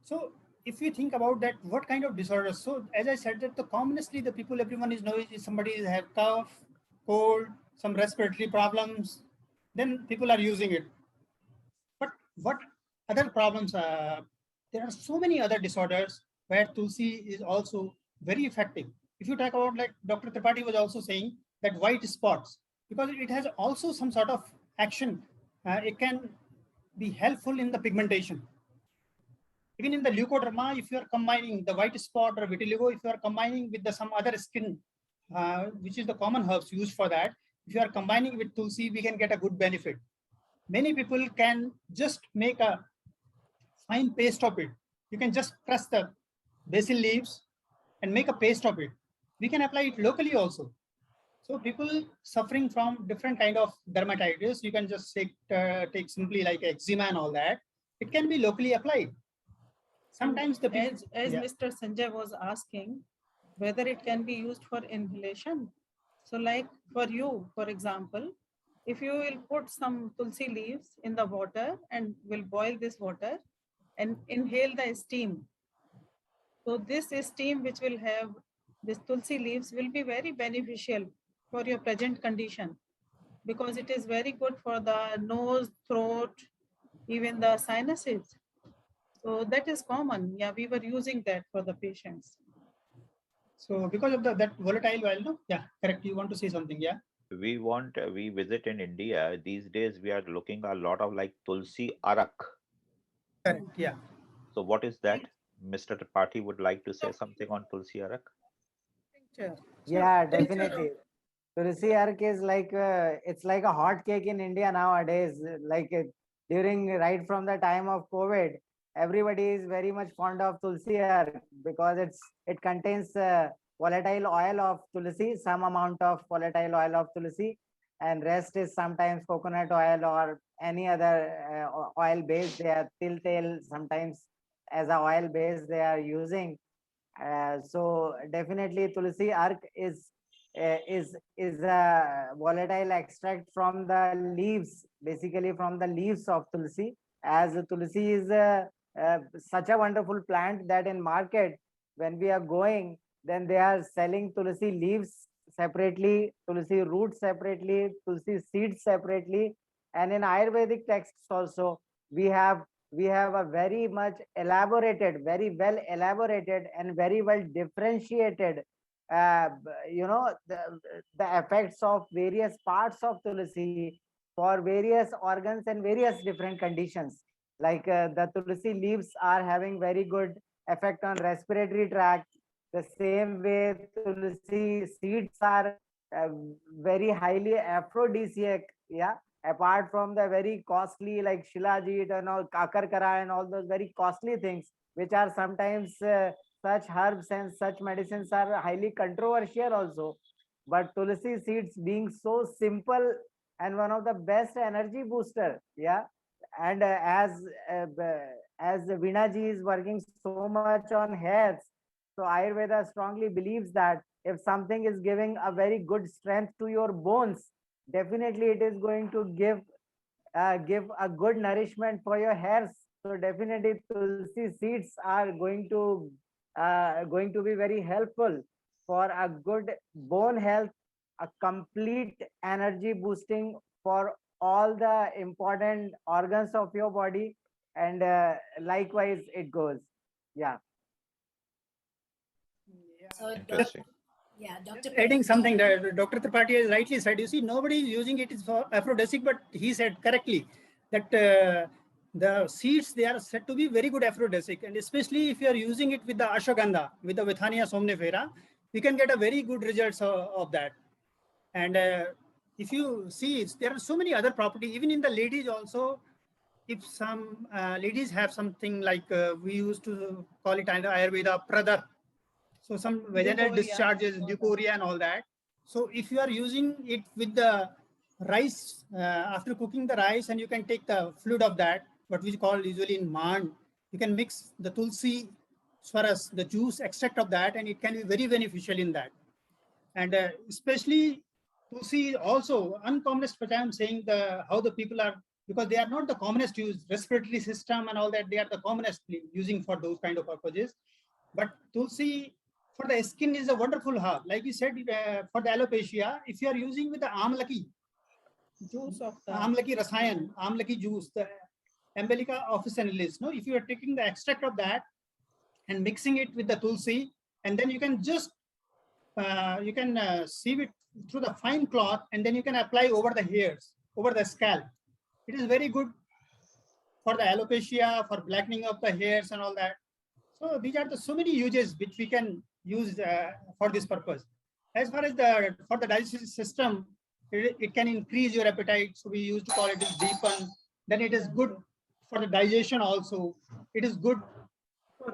So if you think about that, what kind of disorders? So as I said, that the commonly the people everyone is knowing is somebody is have cough, cold, some respiratory problems, then people are using it. But what other problems? There are so many other disorders where Tulsi is also very effective. If you talk about like Dr. Tripathi was also saying that white spots, because it has also some sort of action. It can be helpful in the pigmentation. Even in the leukoderma, if you are combining the white spot or vitiligo, if you are combining with some other skin, which is the common herbs used for that, if you are combining with Tulsi, we can get a good benefit. Many people can just make a fine paste of it. You can just press the basil leaves and make a paste of it. We can apply it locally also. So people suffering from different kind of dermatitis, you can just take simply like eczema and all that. It can be locally applied. Sometimes the people, as Mr. Sanjay was asking, whether it can be used for inhalation. So like for you, for example, if you will put some tulsi leaves in the water and will boil this water and inhale the steam. So this steam which will have this tulsi leaves will be very beneficial for your present condition because it is very good for the nose, throat, even the sinuses. So that is common. Yeah, we were using that for the patients. so because of that volatile oil, no? Yeah, correct. You want to say something? Yeah. We visit in India these days we are looking a lot of like Tulsi Arak. Correct. Yeah. So what is that? Mr. Tripathi would like to say something on Tulsi Arak. Sure. Yeah, definitely. Tulsi Ark is like it's like a hot cake in India nowadays. Like during right from the time of COVID, everybody is very much fond of Tulsi Ark because it contains volatile oil of Tulsi, some amount of volatile oil of Tulsi, and rest is sometimes coconut oil or any other oil base. They are tail sometimes as a oil base they are using. So definitely Tulsi Ark is a volatile extract from the leaves, basically from the leaves of tulsi. As tulsi is such a wonderful plant that in market when we are going, then they are selling tulsi leaves separately, tulsi roots separately, tulsi seeds separately, and in Ayurvedic texts also we have a very much elaborated, very well elaborated and very well differentiated the effects of various parts of tulsi for various organs and various different conditions. Like the tulsi leaves are having very good effect on respiratory tract. The same way tulsi seeds are uh, very highly aphrodisiac. Yeah, apart from the very costly like shilajit and all kakarkara and all those very costly things which are sometimes such herbs and such medicines are highly controversial also, but tulsi seeds being so simple and one of the best energy booster. Yeah, and uh, as Veena ji is working so much on health, so Ayurveda strongly believes that if something is giving a very good strength to your bones, definitely it is going to give a good nourishment for your hairs So definitely tulsi seeds are going to be very helpful for a good bone health, a complete energy boosting for all the important organs of your body, and likewise it goes. Yeah. So, Interesting. Dr. Adding something that Dr. Tripathi has rightly said, you see, nobody is using it for aphrodisiac, but he said correctly that the seeds, they are said to be very good aphrodisiac, and especially if you are using it with the ashwagandha, with the Withania somnifera, you can get a very good results of that. And if you see, there are so many other properties, even in the ladies also. If some ladies have something like we used to call it in the Ayurveda, pradar. So some vaginal Leukorrhea, discharges, all that. leukorrhea and all that. So if you are using it with the rice, after cooking the rice, and you can take the fluid of that, what we call usually in mand, you can mix the tulsi swaras, the juice extract of that, and it can be very beneficial in that. And especially tulsi also uncommonest, but I'm saying how the people are, because they are not the commonest use, respiratory system and all that, they are the commonest using for those kind of purposes. But tulsi for the skin is a wonderful herb. Like you said, for the alopecia, if you are using with the amlaki, Juice of the amlaki rasayan, amlaki juice, the Embolica officinalis, no, if you are taking the extract of that and mixing it with the tulsi, and then you can just sieve it through the fine cloth, and then you can apply over the hairs, over the scalp. It is very good for the alopecia, for blackening of the hairs and all that. So these are the so many uses which we can use for this purpose. As far as for the digestive system, it can increase your appetite. So we used to call it as deepen. Then it is good for the digestion also. It is good,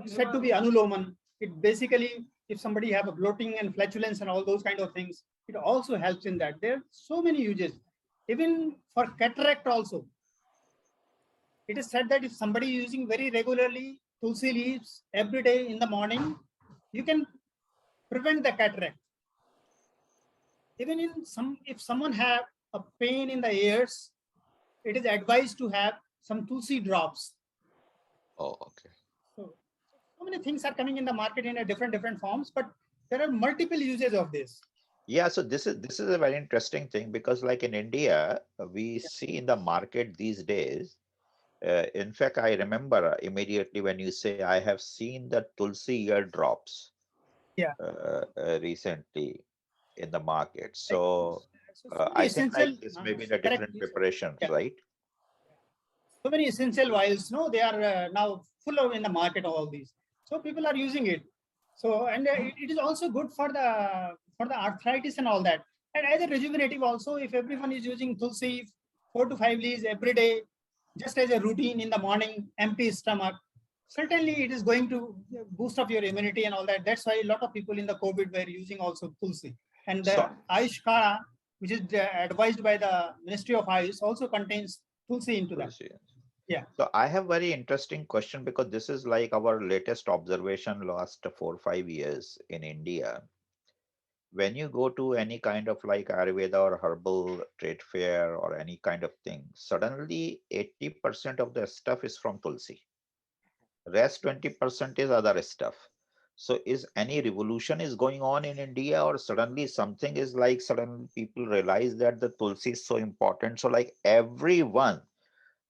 said to be anuloman. It basically, if somebody have a bloating and flatulence and all those kind of things, it also helps in that. There are so many uses. Even for cataract also, it is said that if somebody is using very regularly tulsi leaves every day in the morning, you can prevent the cataract. Even if someone have a pain in the ears, it is advised to have some tulsi drops. Oh, okay. So many things are coming in the market in a different forms, but there are multiple uses of this. Yeah, so this is a very interesting thing, because like in India, we see in the market these days. In fact, I remember immediately when you say I have seen the tulsi ear drops Yeah. recently in the market. So So I many think essential, like this may be the correct. different preparations, Yeah. right? So many essential oils, no, they are now full of in the market, all these. So people are using it. So, and it is also good for the arthritis and all that. And as a rejuvenative also, if everyone is using tulsi 4 to 5 leaves every day, just as a routine in the morning, empty stomach, certainly it is going to boost up your immunity and all that. That's why a lot of people in the COVID were using also tulsi. And the So- Ayush Kara, which is advised by the Ministry of Ayush, also contains tulsi into that. Tulsi. Yeah. So I have very interesting question, because this is like our latest observation last 4 or 5 years in India. When you go to any kind of like Ayurveda or herbal trade fair or any kind of thing, suddenly 80% of the stuff is from Tulsi. Rest 20% is other stuff. So is any revolution is going on in India, or suddenly something is like suddenly people realize that the Tulsi is so important? So like everyone,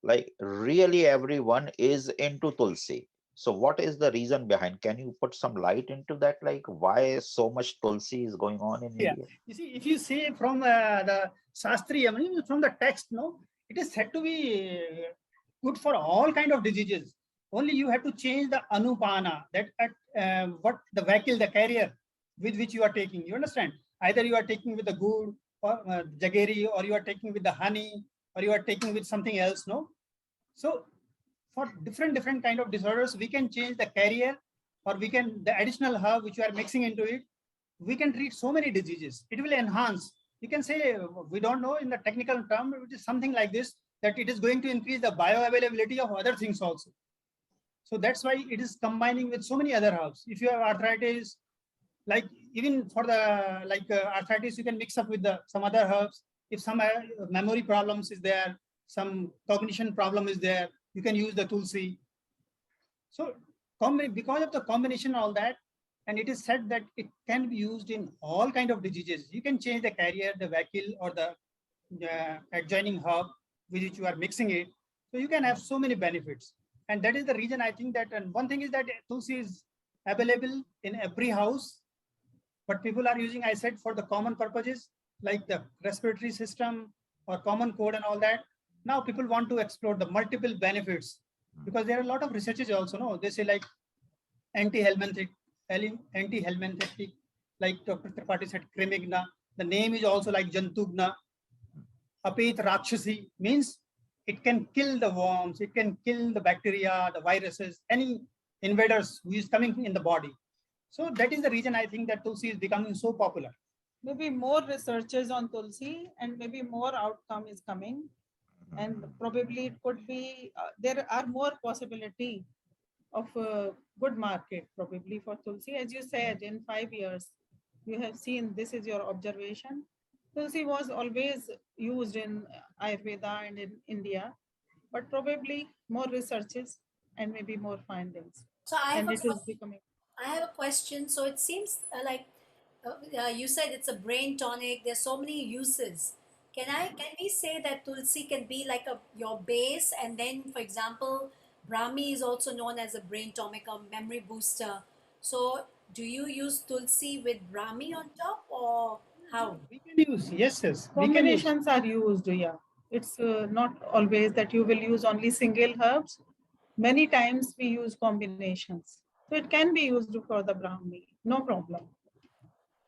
like really everyone is into Tulsi. So what is the reason behind? Can you put some light into that? Like why so much Tulsi is going on in Yeah. India? You see, if you say from the Shastri, I mean, from the text, no, it is said to be good for all kind of diseases. Only you have to change the anupana, that what the vehicle, the carrier with which you are taking. You understand? Either you are taking with the gur or jaggery, or you are taking with the honey, or you are taking with something else. No. So for different kind of disorders, we can change the carrier, or we can the additional herb which you are mixing into it. We can treat so many diseases. It will enhance. You can say, we don't know in the technical term, it is something like this, that it is going to increase the bioavailability of other things also. So that's why it is combining with so many other herbs. If you have arthritis, like even for the arthritis, you can mix up with some other herbs. If some memory problems is there, some cognition problem is there, you can use the tulsi. So because of the combination all that, and it is said that it can be used in all kind of diseases. You can change the carrier, the vehicle, or the adjoining herb with which you are mixing it. So you can have so many benefits. And that is the reason I think that, and one thing is that Tulsi is available in every house, but people are using, I said, for the common purposes, like the respiratory system or common cold and all that. Now people want to explore the multiple benefits, because there are a lot of researches also. No, they say like anti-helminthic, anti-helminthic, like Dr. Tripathi said, Crimigna. The name is also like Jantugna. Apit Rakshasi means it can kill the worms, it can kill the bacteria, the viruses, any invaders who is coming in the body. So that is the reason I think that Tulsi is becoming so popular. Maybe more researches on Tulsi and maybe more outcome is coming. And probably it could be, there are more possibility of a good market probably for Tulsi. As you said, in 5 years, you have seen, this is your observation. Tulsi was always used in Ayurveda and in India, but probably more researches and maybe more findings. So I have And a it is becoming. I have a question. So it seems you said it's a brain tonic. There's so many uses. Can we say that tulsi can be like your base, and then, for example, Brahmi is also known as a brain tonic, a memory booster. So do you use tulsi with Brahmi on top, or how? We can use, yes, we can use. Combinations are used, yeah. It's not always that you will use only single herbs. Many times we use combinations. So it can be used for the Brahmi, no problem.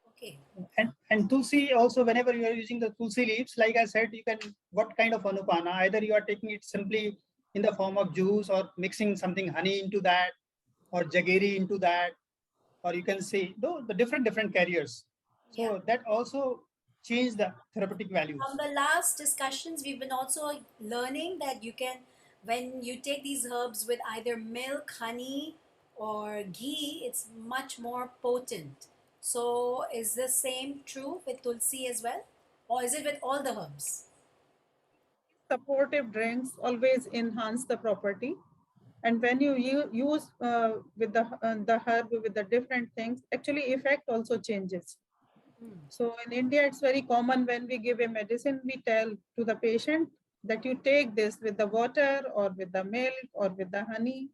Okay. And Tulsi also, whenever you are using the Tulsi leaves, like I said, you can, what kind of Anupana, either you are taking it simply in the form of juice or mixing something honey into that, or jaggery into that, or you can say the different carriers. So Yeah. that also change the therapeutic values. From the last discussions, we've been also learning that you can, when you take these herbs with either milk, honey, or ghee, it's much more potent. So, is the same true with tulsi as well, or is it with all the herbs? Supportive drinks always enhance the property. And when you use with the herb with the different things, actually effect also changes. So in India, it's very common when we give a medicine, we tell to the patient that you take this with the water or with the milk or with the honey.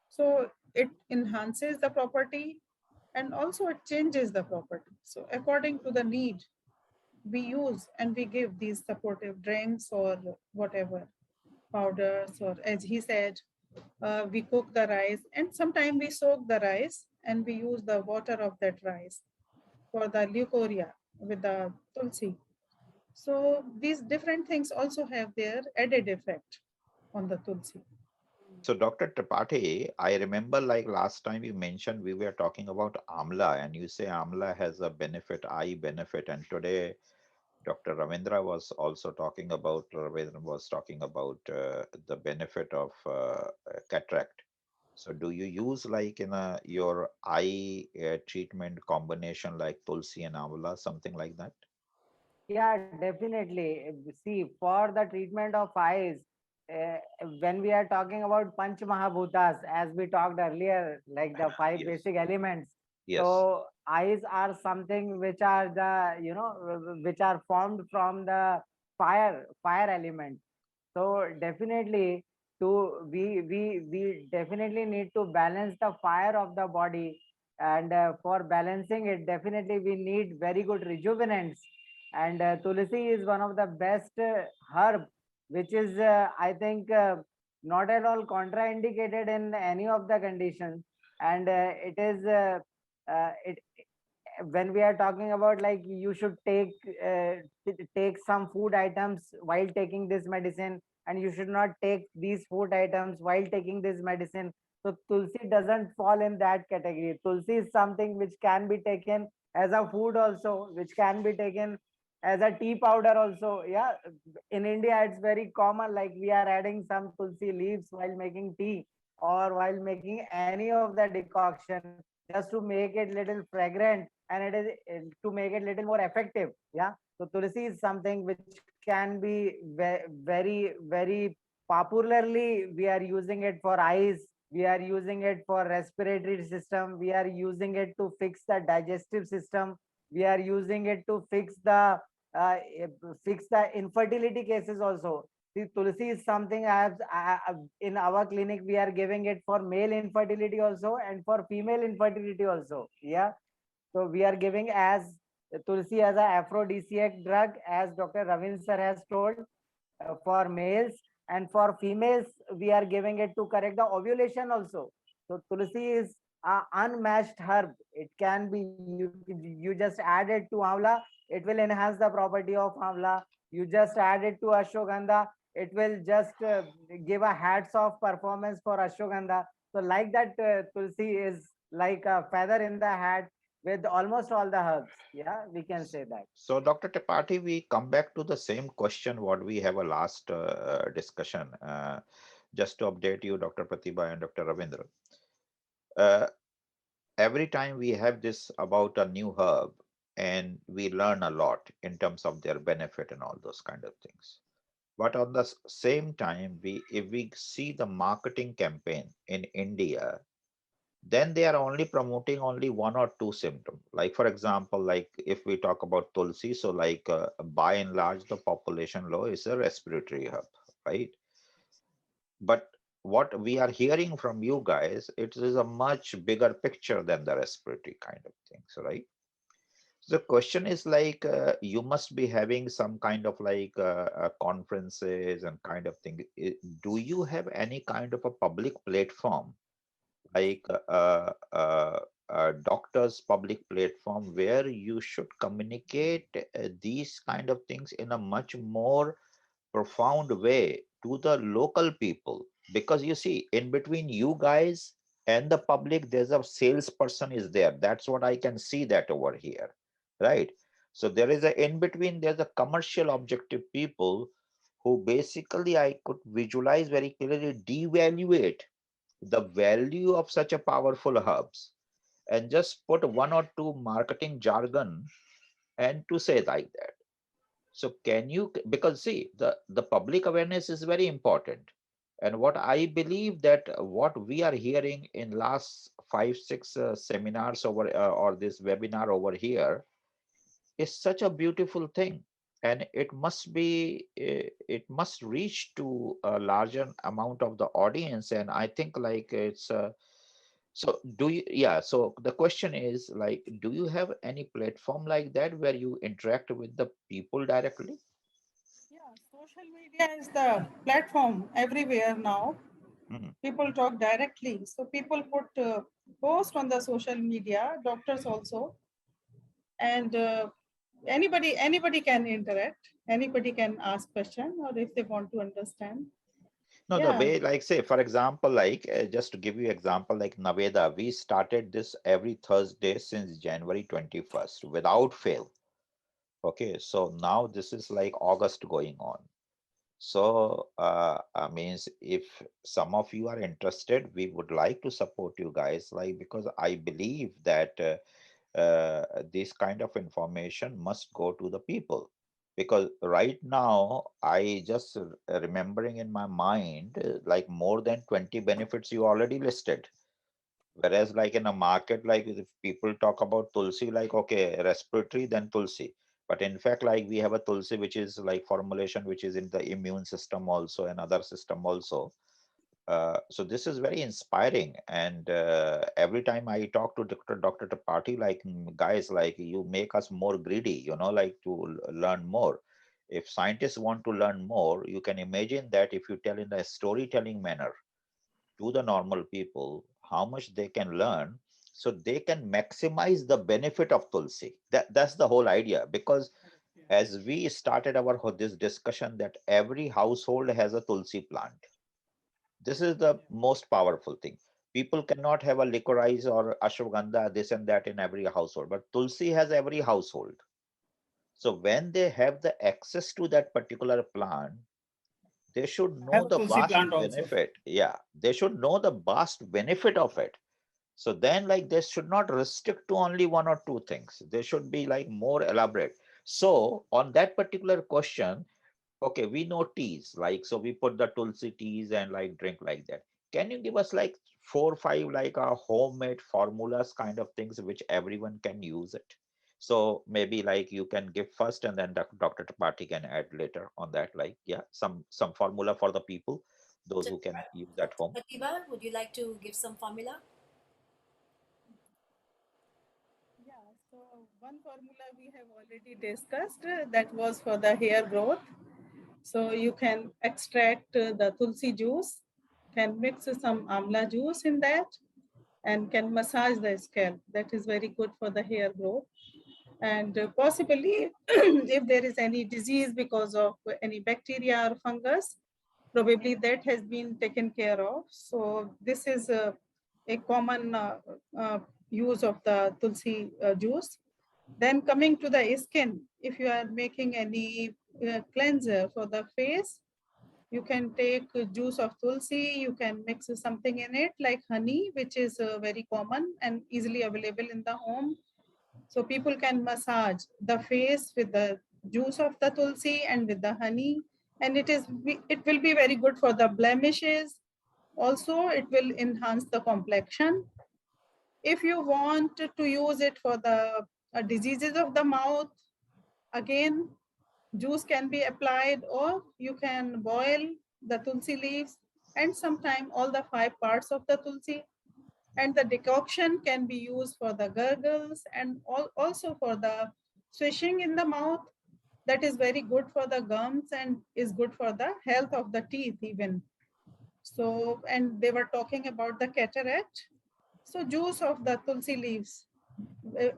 So it enhances the property and also it changes the property. So according to the need, we use and we give these supportive drinks or whatever, powders, or as he said, we cook the rice and sometimes we soak the rice and we use the water of that rice for the leucorrhea with the tulsi. So these different things also have their added effect on the tulsi. So Dr. Tripathi, I remember like last time you mentioned we were talking about amla, and you say amla has a benefit, eye benefit, and today Dr. Ravindra was also talking about, the benefit of cataract. So do you use like in your eye treatment combination like tulsi and amla, something like that? Yeah, definitely. See, for the treatment of eyes, uh, when we are talking about Panch Mahabhutas, as we talked earlier, like the five Yes. basic elements. Yes. So eyes are something which are which are formed from the fire element. So definitely, we definitely need to balance the fire of the body, and for balancing it, definitely we need very good rejuvenants. And tulsi is one of the best herb, which is I think not at all contraindicated in any of the conditions, and it is it when we are talking about like you should take some food items while taking this medicine, and you should not take these food items while taking this medicine. So tulsi doesn't fall in that category. Tulsi is something which can be taken as a food also, which can be taken as a tea powder also. Yeah, in India it's very common, like we are adding some tulsi leaves while making tea or while making any of the decoction, just to make it little fragrant, and it is to make it little more effective. Yeah, so tulsi is something which can be very popularly we are using it for eyes, we are using it for respiratory system, we are using it to fix the digestive system, we are using it to uh, fix the infertility cases also. See, tulsi is something in our clinic we are giving it for male infertility also and for female infertility also. Yeah, so we are giving as tulsi as a aphrodisiac drug, as Dr. Ravindra sir has told, for males, and for females we are giving it to correct the ovulation also. So tulsi is a unmatched herb. It can be, you just add it to amla, it will enhance the property of amla. You just add it to ashwagandha, it will just give a hats off performance for ashwagandha. So like that, tulsi is like a feather in the hat with almost all the herbs. Yeah, we can say that. So, Dr. Tripathi, we come back to the same question what we have a last discussion. Just to update you, Dr. Pratibha and Dr. Ravindra. Uh, every time we have this about a new herb, and we learn a lot in terms of their benefit and all those kind of things. But on the same time, if we see the marketing campaign in India, then they are only promoting only one or two symptoms. Like for example, like if we talk about tulsi, so like by and large the population law is a respiratory herb, right? But what we are hearing from you guys, it is a much bigger picture than the respiratory kind of things, right? So the question is like you must be having some kind of like conferences and kind of thing. Do you have any kind of a public platform like doctors public platform where you should communicate these kind of things in a much more profound way to the local people? Because you see, in between you guys and the public there's a salesperson is there. That's what I can see that over here, right? So there is a in between, there's a commercial objective people who basically I could visualize very clearly devaluate the value of such a powerful herbs and just put one or two marketing jargon and to say like that. So can you, because see, the public awareness is very important. And what I believe that what we are hearing in last 5 6 seminars over or this webinar over here is such a beautiful thing, and it must be it must reach to a larger amount of the audience. And I think like it's so do you, yeah, so the question is like, do you have any platform like that where you interact with the people directly? Yeah, social media is the platform everywhere now. Mhm. People talk directly. So people put post on the social media, doctors also, and anybody can interact. Anybody can ask question or if they want to understand. No, the Yeah. way, like say for example, like just to give you example, like Naveda, we started this every Thursday since January 21st without fail. Okay, so now this is like August going on. So, means if some of you are interested, we would like to support you guys, like because I believe that this kind of information must go to the people. Because right now, I just remembering in my mind, like more than 20 benefits you already listed. Whereas, like in a market, like if people talk about tulsi, like okay, respiratory, then tulsi. But in fact, like we have a tulsi which is like formulation which is in the immune system also and other system also. So this is very inspiring. And every time I talk to Dr. Tripathi, like guys, like you make us more greedy, like to learn more. If scientists want to learn more, you can imagine that if you tell in a storytelling manner to the normal people how much they can learn, so they can maximize the benefit of tulsi. That's the whole idea. Because as we started our this discussion, that every household has a tulsi plant. This is the most powerful thing. People cannot have a licorice or ashwagandha this and that in every household, but tulsi has every household. So when they have the access to that particular plant, they should I know have a the tulsi vast plant also. benefit. Yeah, they should know the vast benefit of it. So then, like, they should not restrict to only one or two things. They should be like more elaborate. So on that particular question, okay, we know teas, like, so we put the tulsi teas and like drink like that. Can you give us like four or five like homemade formulas kind of things which everyone can use it. So maybe like you can give first and then Dr. Tripathi can add later on that, like yeah, some formula for the people, those So, who can use at home. Pratibha, would you like to give some formula? Yeah, so one formula we have already discussed, that was for the hair growth. So you can extract the tulsi juice, can mix some amla juice in that, and can massage the scalp. That is very good for the hair growth. And possibly, if there is any disease because of any bacteria or fungus, probably that has been taken care of. So this is a common use of the tulsi juice. Then coming to the skin, if you are making any cleanser for the face, you can take juice of tulsi, you can mix something in it like honey, which is very common and easily available in the home. So people can massage the face with the juice of the tulsi and with the honey, and it will be very good for the blemishes. Also, it will enhance the complexion. If you want to use it for the diseases of the mouth, again, juice can be applied, or you can boil the tulsi leaves and sometime all the 5 parts of the tulsi, and the decoction can be used for the gurgles and also for the swishing in the mouth. That is very good for the gums and is good for the health of the teeth even. So, and they were talking about the cataract. So juice of the tulsi leaves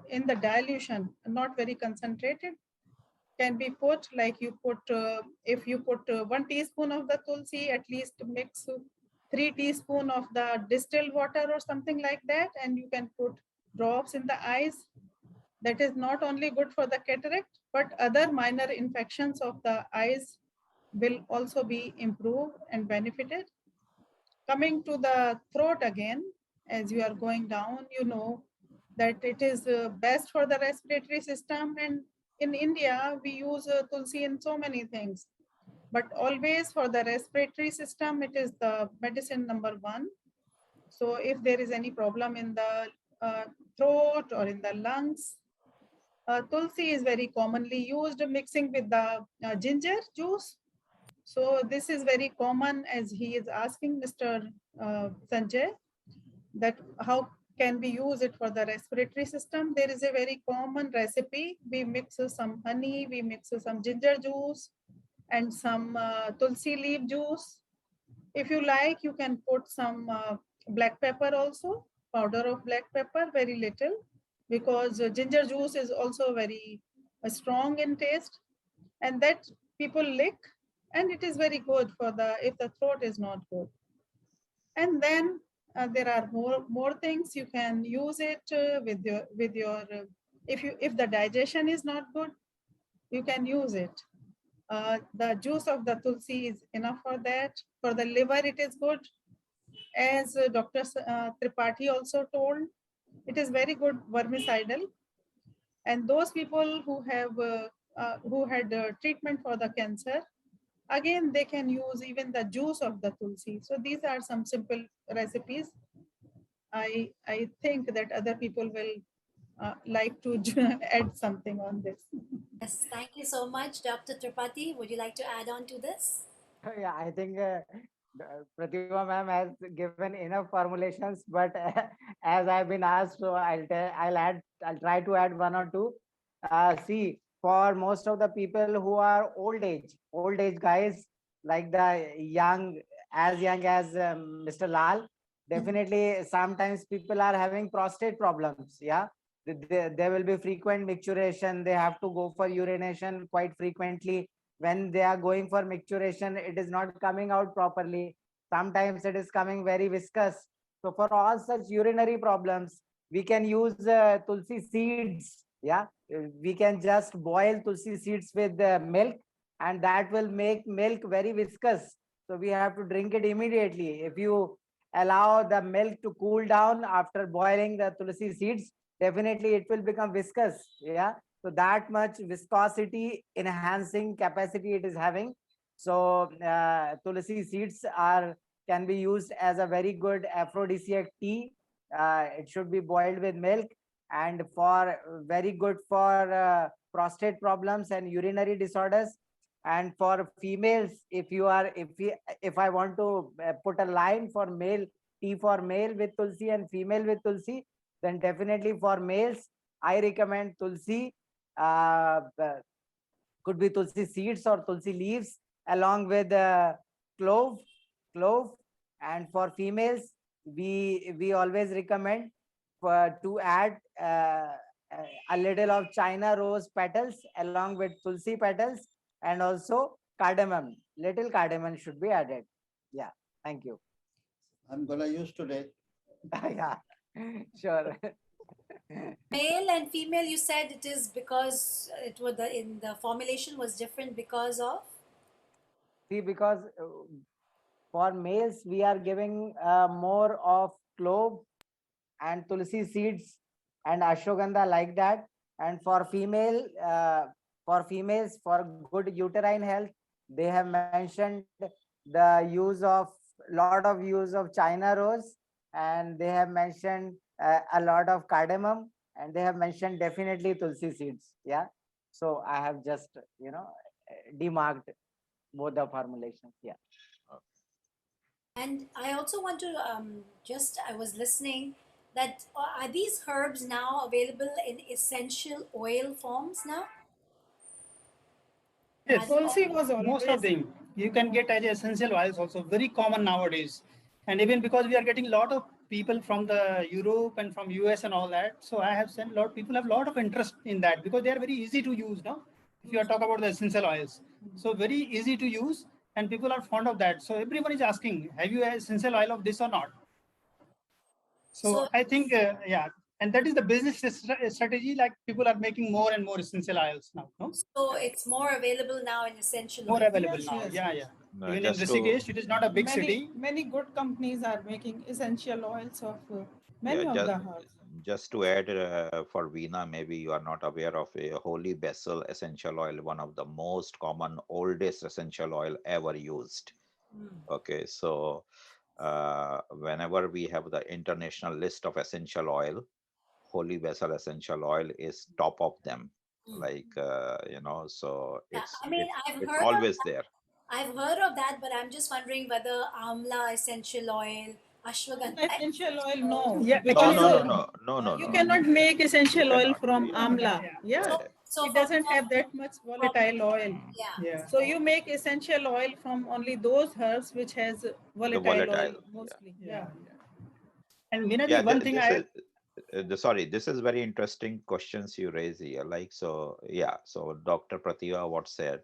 in the dilution, not very concentrated, can be put like you put, if you put 1 teaspoon of the tulsi, at least mix 3 teaspoon of the distilled water or something like that, and you can put drops in the eyes. That is not only good for the cataract, but other minor infections of the eyes will also be improved and benefited. Coming to the throat again, as you are going down, you know that it is best for the respiratory system. And in India, we use tulsi in so many things. But always for the respiratory system, it is the medicine number 1. So if there is any problem in the throat or in the lungs, tulsi is very commonly used mixing with the ginger juice. So this is very common, as he is asking Mr. Sanjay, that how can we use it for the respiratory system. There is a very common recipe. We mix some honey, we mix some ginger juice and some tulsi leaf juice. If you like, you can put some black pepper also, powder of black pepper, very little, because ginger juice is also very strong in taste, and that people lick, and it is very good for the if the throat is not good. And then there are more things you can use it with your if the digestion is not good, you can use it. The juice of the tulsi is enough for that. For the liver, it is good. As Dr. Tripathi also told, it is very good vermicidal. And those people who had treatment for the cancer, again, they can use even the juice of the tulsi. So these are some simple recipes. I think that other people will like to add something on this. Yes, thank you so much, Dr. Tripathi. Would you like to add on to this? Yeah, I think Pratibha ma'am has given enough formulations, but as I've been asked, so I'll try to add one or two. See, for most of the people who are old age guys, like the young as Mr. Lal, definitely sometimes people are having prostate problems. Yeah, there will be frequent micturition. They have to go for urination quite frequently. When they are going for micturition, it is not coming out properly. Sometimes it is coming very viscous. So for all such urinary problems, we can use tulsi seeds. Yeah, we can just boil tulsi seeds with milk, and that will make milk very viscous. So we have to drink it immediately. If you allow the milk to cool down after boiling the tulsi seeds, definitely it will become viscous. Yeah, so that much viscosity enhancing capacity it is having. So tulsi seeds are can be used as a very good aphrodisiac tea. It should be boiled with milk, and for very good for prostate problems and urinary disorders. And for females, if I want to put a line for male, tea for male with tulsi and female with tulsi, then definitely for males I recommend tulsi. uh, could be tulsi seeds or tulsi leaves along with clove clove. And for females, we always recommend to add a little of china rose petals along with tulsi petals, and also cardamom. Little cardamom should be added. Yeah, thank you. I'm gonna use today. Yeah, sure. Male and female, you said it is because it was the formulation was different because of. See, because for males we are giving more of clove and tulsi seeds and ashwagandha, like that. And for for females, for good uterine health, they have mentioned the use of lot of use of china rose, and they have mentioned a lot of cardamom, and they have mentioned definitely tulsi seeds. Yeah, so I have just demarked both the formulations. Yeah. And I also want to I was listening that are these herbs now available in essential oil forms now? Yes, Tulsi was most of always them you can get as essential oils also, very common nowadays. And even because we are getting a lot of people from the Europe and from US and all that, so I have seen a lot people have a lot of interest in that because they are very easy to use now. If you are talking about the essential oils, so very easy to use and people are fond of that. So everyone is asking, have you an essential oil of this or not? So So I think, yeah, and that is the business strategy. Like people are making more and more essential oils now. No, so it's more available now in essential more oil. available yes, now. yes. Yeah, yeah. Even in Just to Rishikesh, it is not a big Many city. many good companies are making essential oils of yeah, many of the herbs. just to add for Veena, maybe you are not aware of a holy basil essential oil, one of the most common oldest essential oil ever used. Mm. Okay, so whenever we have the international list of essential oil, holy basil essential oil is top of them. Mm. Like so Yeah, it's I mean, it's I've it's heard of always that. there. I've heard of that, but I'm just wondering whether amla essential oil, ashwagandha. Essential oil, no, Yeah, No, because no, actually, no, no, no, no, you no, no. cannot make You essential oil cannot. from You cannot. amla. Yeah, So, Yeah, so it doesn't have that much volatile oil. yeah. yeah. So you make essential oil from only those herbs which has the volatile oil volatile. Yeah. mostly. Yeah, Yeah. yeah. And Minaji, Yeah, one thing this I is sorry, this is very interesting questions you raise here. Like, so yeah, so Dr. Pratibha what said,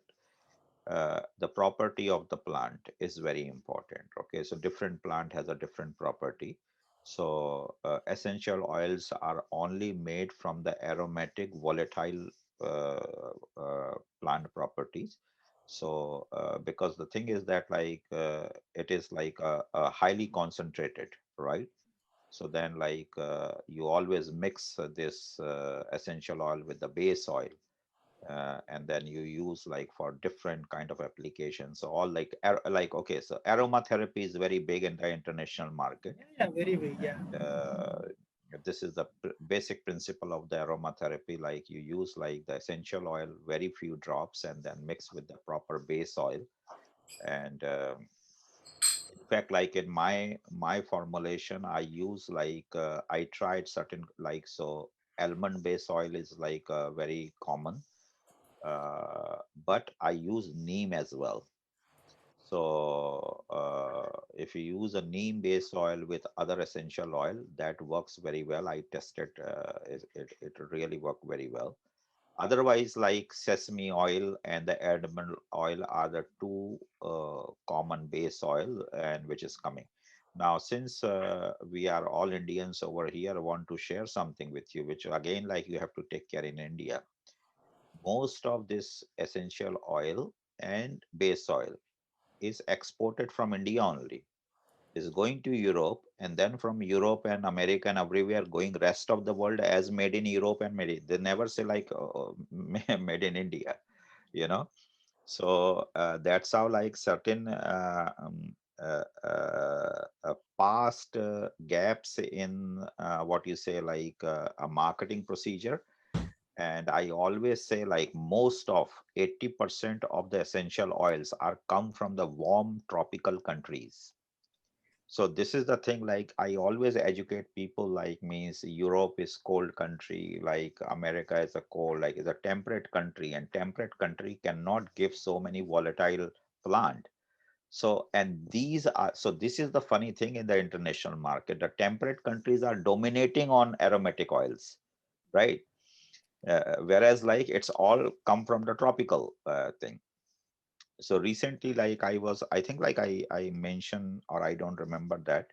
the property of the plant is very important. Okay, so different plant has a different property. So essential oils are only made from the aromatic volatile plant properties. So because the thing is that like it is like a highly concentrated, right? So then like you always mix this essential oil with the base oil, and then you use like for different kind of applications. So all like like okay, so aromatherapy is very big in the international market, yeah, very big. Yeah, and this is the basic principle of the aromatherapy. Like you use like the essential oil, very few drops, and then mix with the proper base oil. And in fact, like in my formulation, I use like I tried certain like so almond base oil is like very common, but I use neem as well. So if you use a neem based oil with other essential oil, that works very well. I tested it really worked very well. Otherwise, like sesame oil and the almond oil are the two common base oil, and which is coming. Now, since we are all Indians over here, I want to share something with you, which again, like you have to take care in India. Most of this essential oil and base oil is exported from India only. Is going to Europe, and then from Europe and America and everywhere going rest of the world as made in Europe and made they never say like made in India, you know. So that's how like certain past gaps in what you say, like a marketing procedure. And I always say, like, most of 80% of the essential oils are come from the warm tropical countries. So this is the thing, like I always educate people, like, means Europe is cold country, like America is a cold, like is a temperate country, and temperate country cannot give so many volatile plant. So, and these are, so this is the funny thing in the international market. The temperate countries are dominating on aromatic oils, right? Whereas like it's all come from the tropical thing. So recently, like I think like I mentioned, or I don't remember that,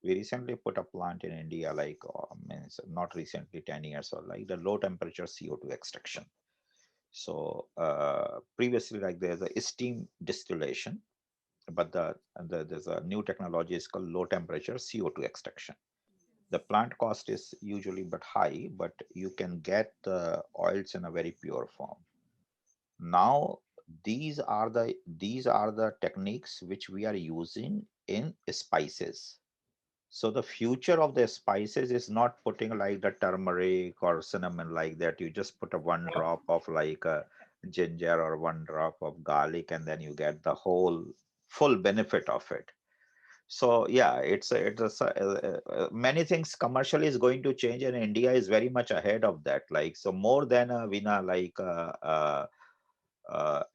we recently put a plant in India, like means not recently, 10 years, or like the low temperature CO2 extraction. So previously, like there's a steam distillation, but there's a new technology is called low temperature CO2 extraction. The plant cost is usually but high, but you can get the oils in a very pure form. Now these are the techniques which we are using in spices. So the future of the spices is not putting like the turmeric or cinnamon like that. You just put a one drop of like a ginger or one drop of garlic, and then you get the whole full benefit of it. So yeah, many things commercially is going to change, and India is very much ahead of that. Like, so more than a Vina, like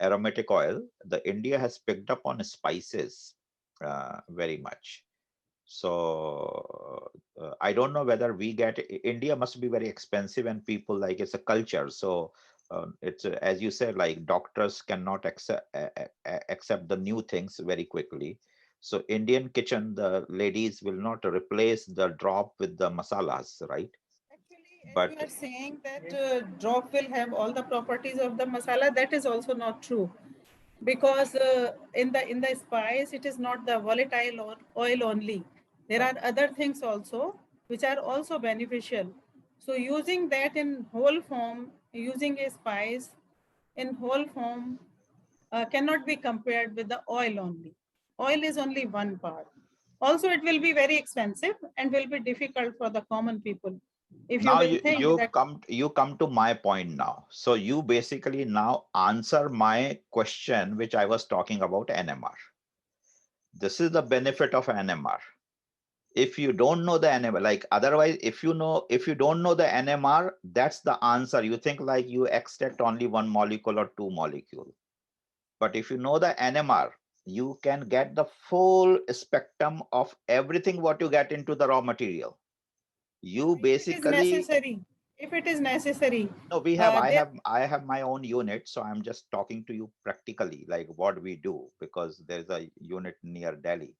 aromatic oil, the India has picked up on spices very much. So I don't know whether we get, India must be very expensive, and people, like, it's a culture. So it's as you said, like doctors cannot accept the new things very quickly. So Indian kitchen, the ladies will not replace the drop with the masalas, right? Actually, as you But are saying that drop will have all the properties of the masala, that is also not true, because in the spice it is not the volatile or oil only. There are other things also which are also beneficial. So using that in whole form, using a spice in whole form cannot be compared with the oil only. Oil is only one part. Also, it will be very expensive and will be difficult for the common people. If you now will you think you that come you come to my point now. So you basically now answer my question, which I was talking about NMR. This is the benefit of NMR. If you don't know the NMR, like otherwise, if you don't know the NMR, that's the answer. You think like you extract only one molecule or two molecule. But if you know the NMR, you can get the full spectrum of everything what you get into the raw material. You if it is basically, necessary, if it is necessary, no, we have, I there have, I have my own unit. So I'm just talking to you practically, like what we do, because there's a unit near Delhi.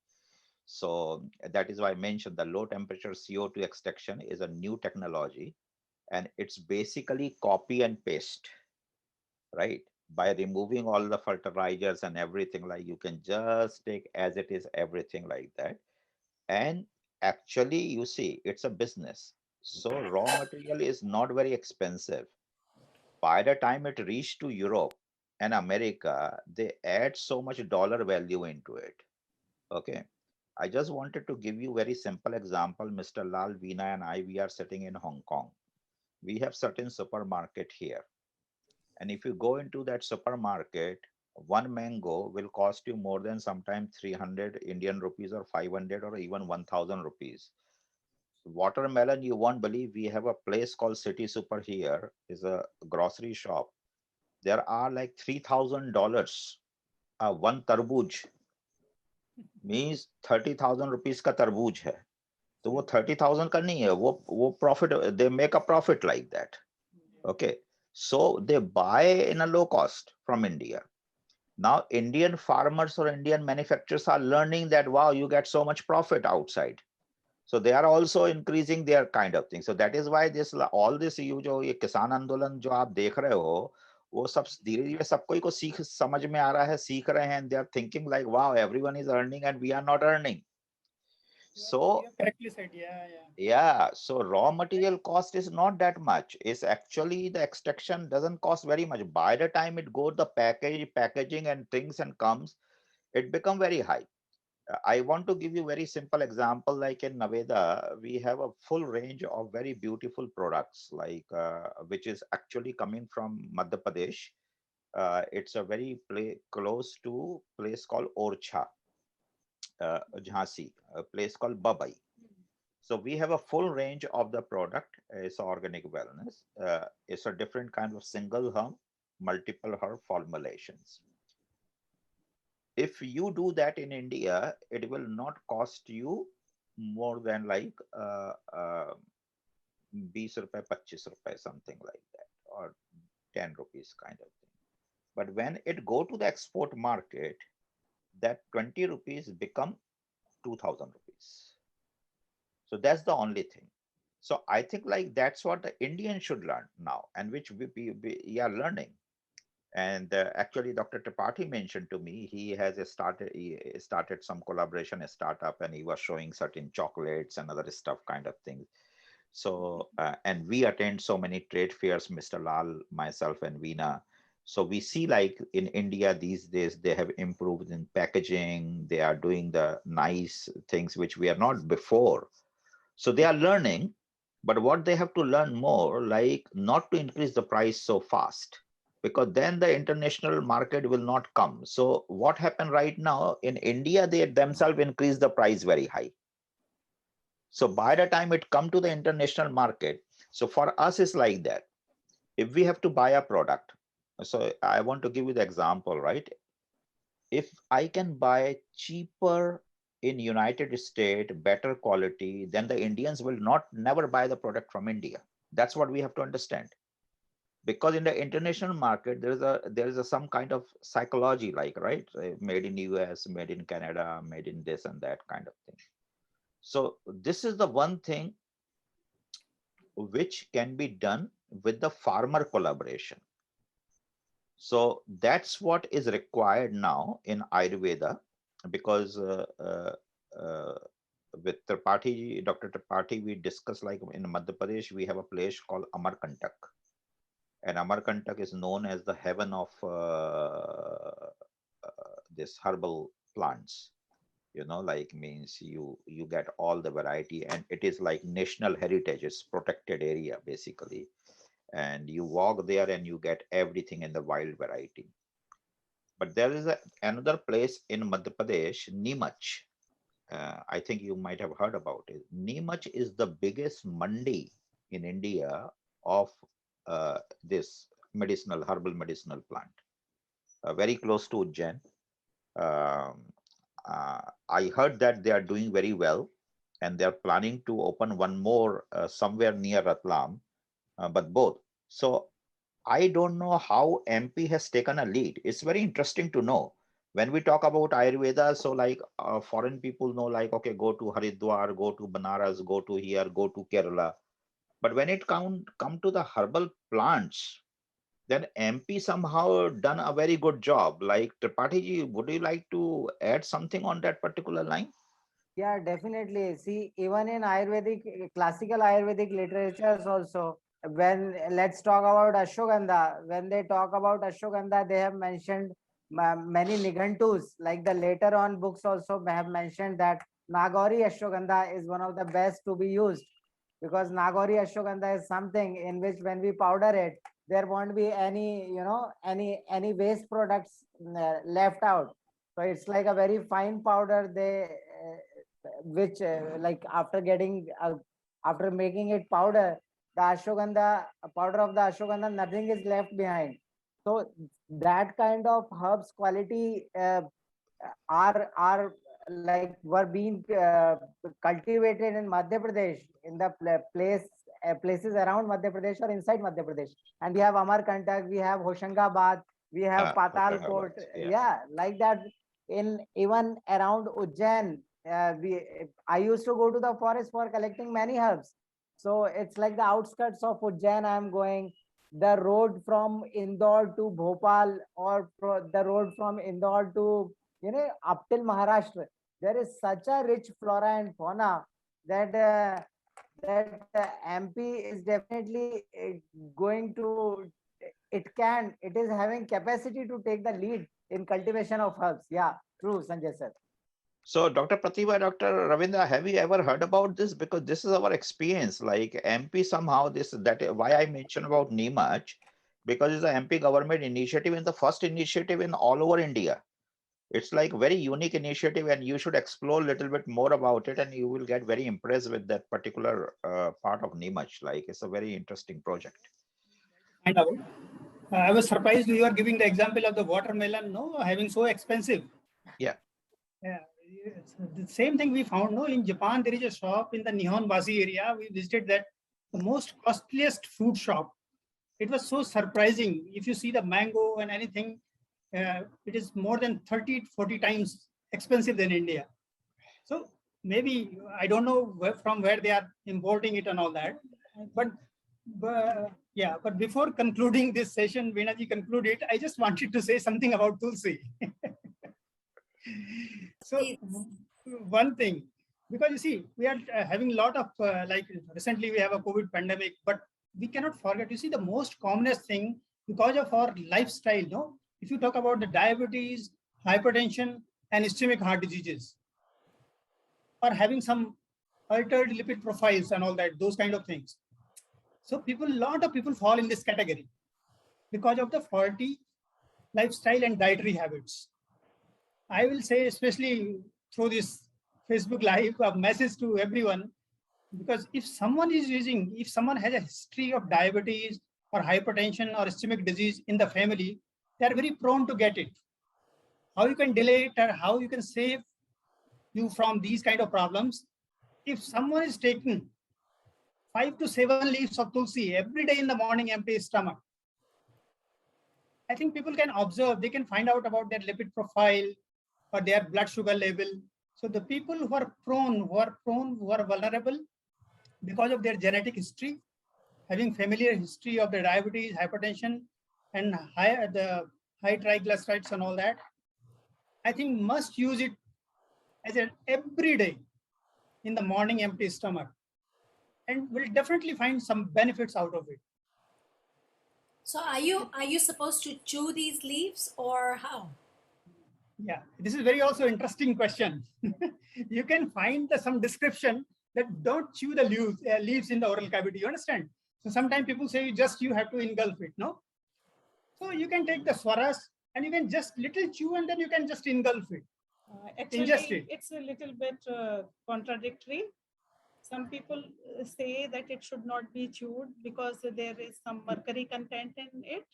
So that is why I mentioned the low temperature CO2 extraction is a new technology, and it's basically copy and paste, right? By removing all the fertilizers and everything, like you can just take as it is, everything like that. And actually, you see, it's a business. So raw material is not very expensive. By the time it reached to Europe and America, they add so much dollar value into it. Okay. I just wanted to give you very simple example. Mr. Lal, Veena and I, we are sitting in Hong Kong. We have certain supermarket here. And if you go into that supermarket, one mango will cost you more than sometimes 300 Indian rupees or 500 or even 1000 rupees. Watermelon, you won't believe, we have a place called City Super here, is a grocery shop. There are like $3,000 one tarbooj, means 30,000 rupees का तरबूज है. तो वो 30,000 का नहीं है, वो profit, they make a profit like that. Okay, so they buy in a low cost from India. Now Indian farmers or Indian manufacturers are learning that, wow, you get so much profit outside. So they are also increasing their kind of thing. So that is why this all this you जो ये किसान आंदोलन जो आप देख रहे हो, वो सब धीरे धीरे सबको को सीख समझ में आ रहा है, सीख रहे हैं, and they are thinking like, wow, everyone is earning and we are not earning. So You have correctly said, yeah, yeah. yeah, so raw material cost is not that much. It's actually the extraction doesn't cost very much. By the time it goes the packaging and things and comes, it become very high. I want to give you very simple example. Like in Naveda, we have a full range of very beautiful products, like which is actually coming from Madhya Pradesh. It's a very close to place called Orchha, Jhansi, a place called Babai. So we have a full range of the product. It's organic wellness. It's a different kind of single herb, multiple herb formulations. If you do that in India, it will not cost you more than like 20 rupees, 25 rupees, something like that, or 10 rupees kind of thing. But when it go to the export market, that 20 rupees become 2000 rupees. So that's the only thing. So I think like that's what the Indian should learn now, and which we are learning. And actually, Dr. Tripathi mentioned to me he started some collaboration, a startup, and he was showing certain chocolates and other stuff kind of things. So and we attend so many trade fairs, Mr. Lal, myself, and Veena. So we see like in India these days they have improved in packaging. They are doing the nice things which we are not before. So they are learning, but what they have to learn more, like not to increase the price so fast, because then the international market will not come. So what happened right now in India, they themselves increase the price very high. So by the time it come to the international market, so for us it's like that. If we have to buy a product, so I want to give you the example, right? If I can buy cheaper in United States, better quality, then the Indians will not never buy the product from India. That's what we have to understand. Because in the international market, there is a some kind of psychology, like right, made in US, made in Canada, made in this and that kind of thing. So this is the one thing which can be done with the farmer collaboration. So that's what is required now in Ayurveda, because with Tripathi, Dr. Tripathi, we discussed like in Madhya Pradesh, we have a place called Amarkantak. And Amarkantak is known as the heaven of this herbal plants. You know, like means you get all the variety, and it is like national heritage. It's protected area basically, and you walk there and you get everything in the wild variety. But there is another place in Madhya Pradesh, Neemach. I think you might have heard about it. Neemach is the biggest mandi in India of this herbal medicinal plant, very close to Ujjain. Um, I heard that they are doing very well, and they are planning to open one more somewhere near Ratlam, but both. So I don't know how MP has taken a lead. It's very interesting to know. When we talk about Ayurveda, so like foreign people know, like, okay, go to Haridwar, go to Banaras, go to here, go to Kerala. But when it come to the herbal plants, then MP somehow done a very good job. Like Tripathi ji, would you like to add something on that particular line? Yeah, definitely. See, even in Ayurvedic, classical Ayurvedic literatures also, when let's talk about Ashwagandha, when they talk about Ashwagandha, they have mentioned many Nighantus, like the later on books also have mentioned that Nagori Ashwagandha is one of the best to be used, because Nagori Ashwagandha is something in which when we powder it, there won't be any, any waste products left out. So it's like a very fine powder. Which like after making it powder, the ashwagandha powder of the ashwagandha, nothing is left behind. So that kind of herbs quality are like were being cultivated in Madhya Pradesh, in the places around Madhya Pradesh or inside Madhya Pradesh. And we have Amarkantak, we have Hoshangabad, we have Patalkot. Yeah, like that. In even around Ujjain, I used to go to the forest for collecting many herbs. So it's like the outskirts of Ujjain. I am going the road from Indore to Bhopal, or the road from Indore to up till Maharashtra. There is such a rich flora and fauna that MP is definitely going to. It is having capacity to take the lead in cultivation of herbs. Yeah, true, Sanjay sir. So, Dr. Pratibha, Dr. Ravindra, have you ever heard about this? Because this is our experience. Like MP somehow why I mentioned about Neemach, because it's a MP government initiative and the first initiative in all over India. It's like very unique initiative, and you should explore a little bit more about it, and you will get very impressed with that particular part of Neemach. Like it's a very interesting project. Find out. I was surprised you are giving the example of the watermelon, no, having so expensive. Yeah. Yeah, yes. The same thing we found, no, in Japan, there is a shop in the Nihonbashi area. We visited that, the most costliest fruit shop. It was so surprising. If you see the mango and anything, it is more than 30, 40 times expensive than India. So maybe, I don't know from where they are importing it and all that. But yeah, but before concluding this session, Veenaji concluded, I just wanted to say something about Tulsi. So Please. one thing, because you see, we are having a lot of like recently we have a COVID pandemic, but we cannot forget, you see, the most commonest thing because of our lifestyle, no? If you talk about the diabetes, hypertension, and ischemic heart diseases, or having some altered lipid profiles and all that, those kind of things. So people, lot of people fall in this category because of the faulty lifestyle and dietary habits. I will say, especially through this Facebook Live, a message to everyone, because if someone has a history of diabetes or hypertension or ischemic disease in the family, they are very prone to get it. How you can delay it or how you can save you from these kind of problems? If someone is taking 5 to 7 leaves of tulsi every day in the morning, empty stomach, I think people can observe, they can find out about their lipid profile or their blood sugar level. So the people who are vulnerable because of their genetic history, having familiar history of the diabetes, hypertension, and the high triglycerides and all that, I think must use it as an every day in the morning empty stomach, and will definitely find some benefits out of it. So are you supposed to chew these leaves or how? Yeah, this is very also interesting question. You can find some description that don't chew the leaves in the oral cavity. You understand? So sometimes people say you have to engulf it. No, so you can take the swaras and you can just little chew and then you can just engulf it. Actually, it's a little bit contradictory. Some people say that it should not be chewed because there is some mercury content in it.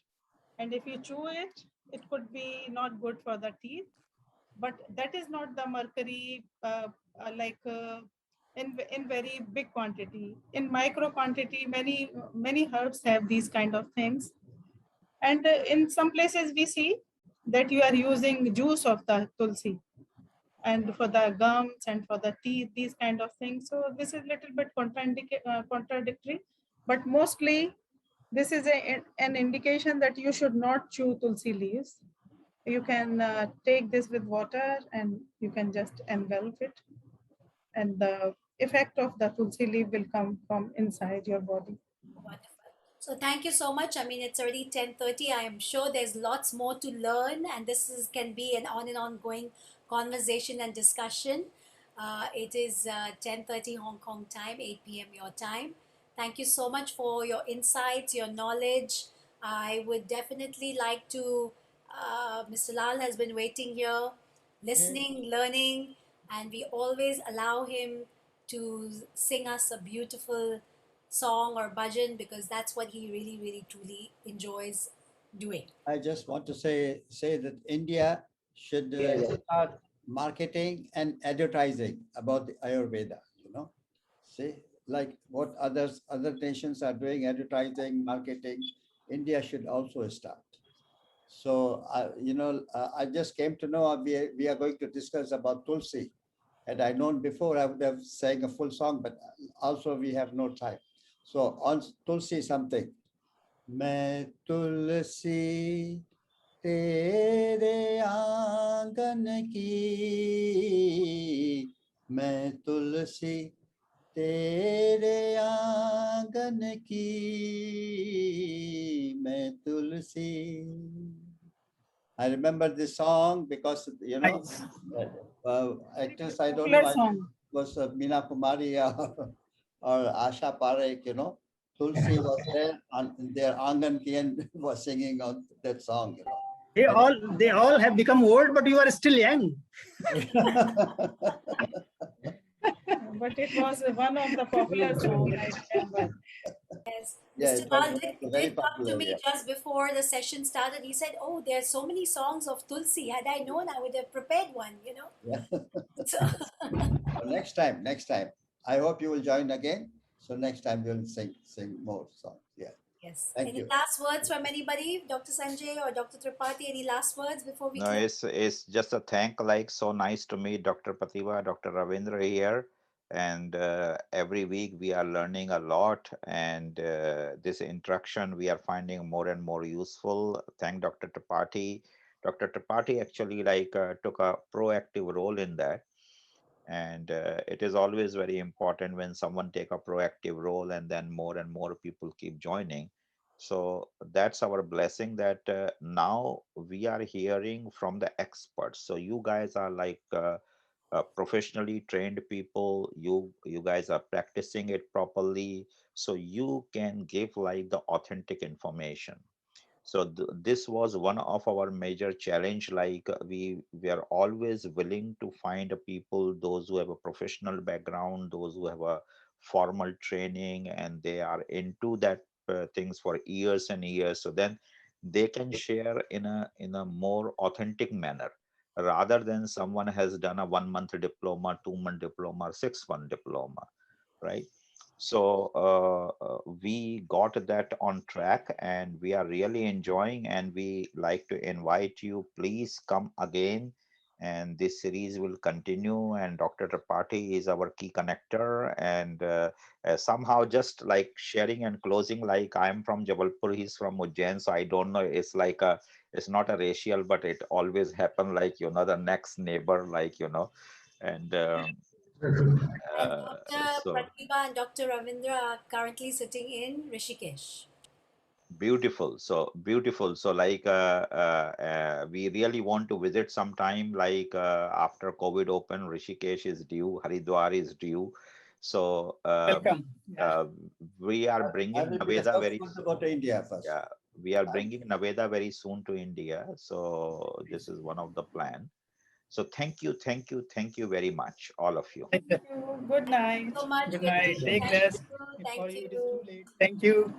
And if you chew it, it could be not good for the teeth. But that is not the mercury in very big quantity. In micro quantity, many herbs have these kind of things. And in some places we see that you are using juice of the tulsi and for the gums and for the teeth, these kind of things. So this is a little bit contradictory, but mostly this is an indication that you should not chew tulsi leaves. You can take this with water and you can just engulf it. And the effect of the tulsi leaf will come from inside your body. Wonderful. So thank you so much. I mean, it's already 10:30. I am sure there's lots more to learn, and this can be an on and ongoing conversation and discussion. It is 10:30 Hong Kong time, 8 p.m. your time. Thank you so much for your insights, your knowledge. I would definitely like to. Mr. Lal has been waiting here, listening, learning, and we always allow him to sing us a beautiful song or bhajan because that's what he really, really, truly enjoys doing. I just want to say that India should start marketing and advertising about the Ayurveda. See, like what other nations are doing, advertising, marketing. India should also start. So I just came to know we are going to discuss about Tulsi. Had I known before, I would have sang a full song, but also we have no time. So on Tulsi something. मैं तुलसी तेरे आंगन की, मैं तुलसी तेरे आंगन की, मैं तुलसी. I remember this song because, Nice. actress, I don't Popular know, I think song. it was Meena Kumari or Asha Parekh, you know. Tulsi was there, and their Angan Kian was singing on that song, you know. They all have become old, but you are still young. But it was one of the popular songs, I remember. Yes. Yeah, Mr. it was Lal very did come to popular. me Yeah. just before the session started. He said, "Oh, there's so many songs of Tulsi. Had I known, I would have prepared one." Yeah. So, So next time, I hope you will join again. So next time we'll sing more songs. Yeah. yes. Thank Any you. last words from anybody, Dr. Sanjay or Dr. Tripathi? Any last words before we No, close? it's just a thank, like so nice to meet Dr. Pratibha, Dr. Ravindra here. And every week we are learning a lot, and this interaction we are finding more and more useful. Thank Dr. Tripathi. Dr. Tripathi actually took a proactive role in that. And it is always very important when someone take a proactive role, and then more and more people keep joining. So that's our blessing, that now we are hearing from the experts. So you guys are professionally trained people. You guys are practicing it properly, so you can give like the authentic information. So this was one of our major challenge. We are always willing to find a people, those who have a professional background, those who have a formal training, and they are into that things for years and years. So then they can share in a more authentic manner, rather than someone has done a 1 month diploma, 2 month diploma, 6 month diploma, right? So we got that on track, and we are really enjoying, and we like to invite you, please come again, and this series will continue. And Dr. Tripathi is our key connector, and somehow just like sharing and closing, like I'm from Jabalpur, he's from Ujjain, so I don't know, it's not a racial, but it always happen, the next neighbor, and And uh, Dr. so Pratibha and Dr. Ravindra are currently sitting in Rishikesh. beautiful, so beautiful. So we really want to visit sometime, after COVID open. Rishikesh is due, Haridwar is due. So Welcome. Yeah. we are I bringing will be the Naveda first very one to soon. go to India first. Yeah, we are bringing Naveda very soon to India. So this is one of the plan. So thank you very much, all of you. Thank you. Good night. So much. Good Good night. night. Take Thank rest. you. For Thank you, it is too you. late. Thank you.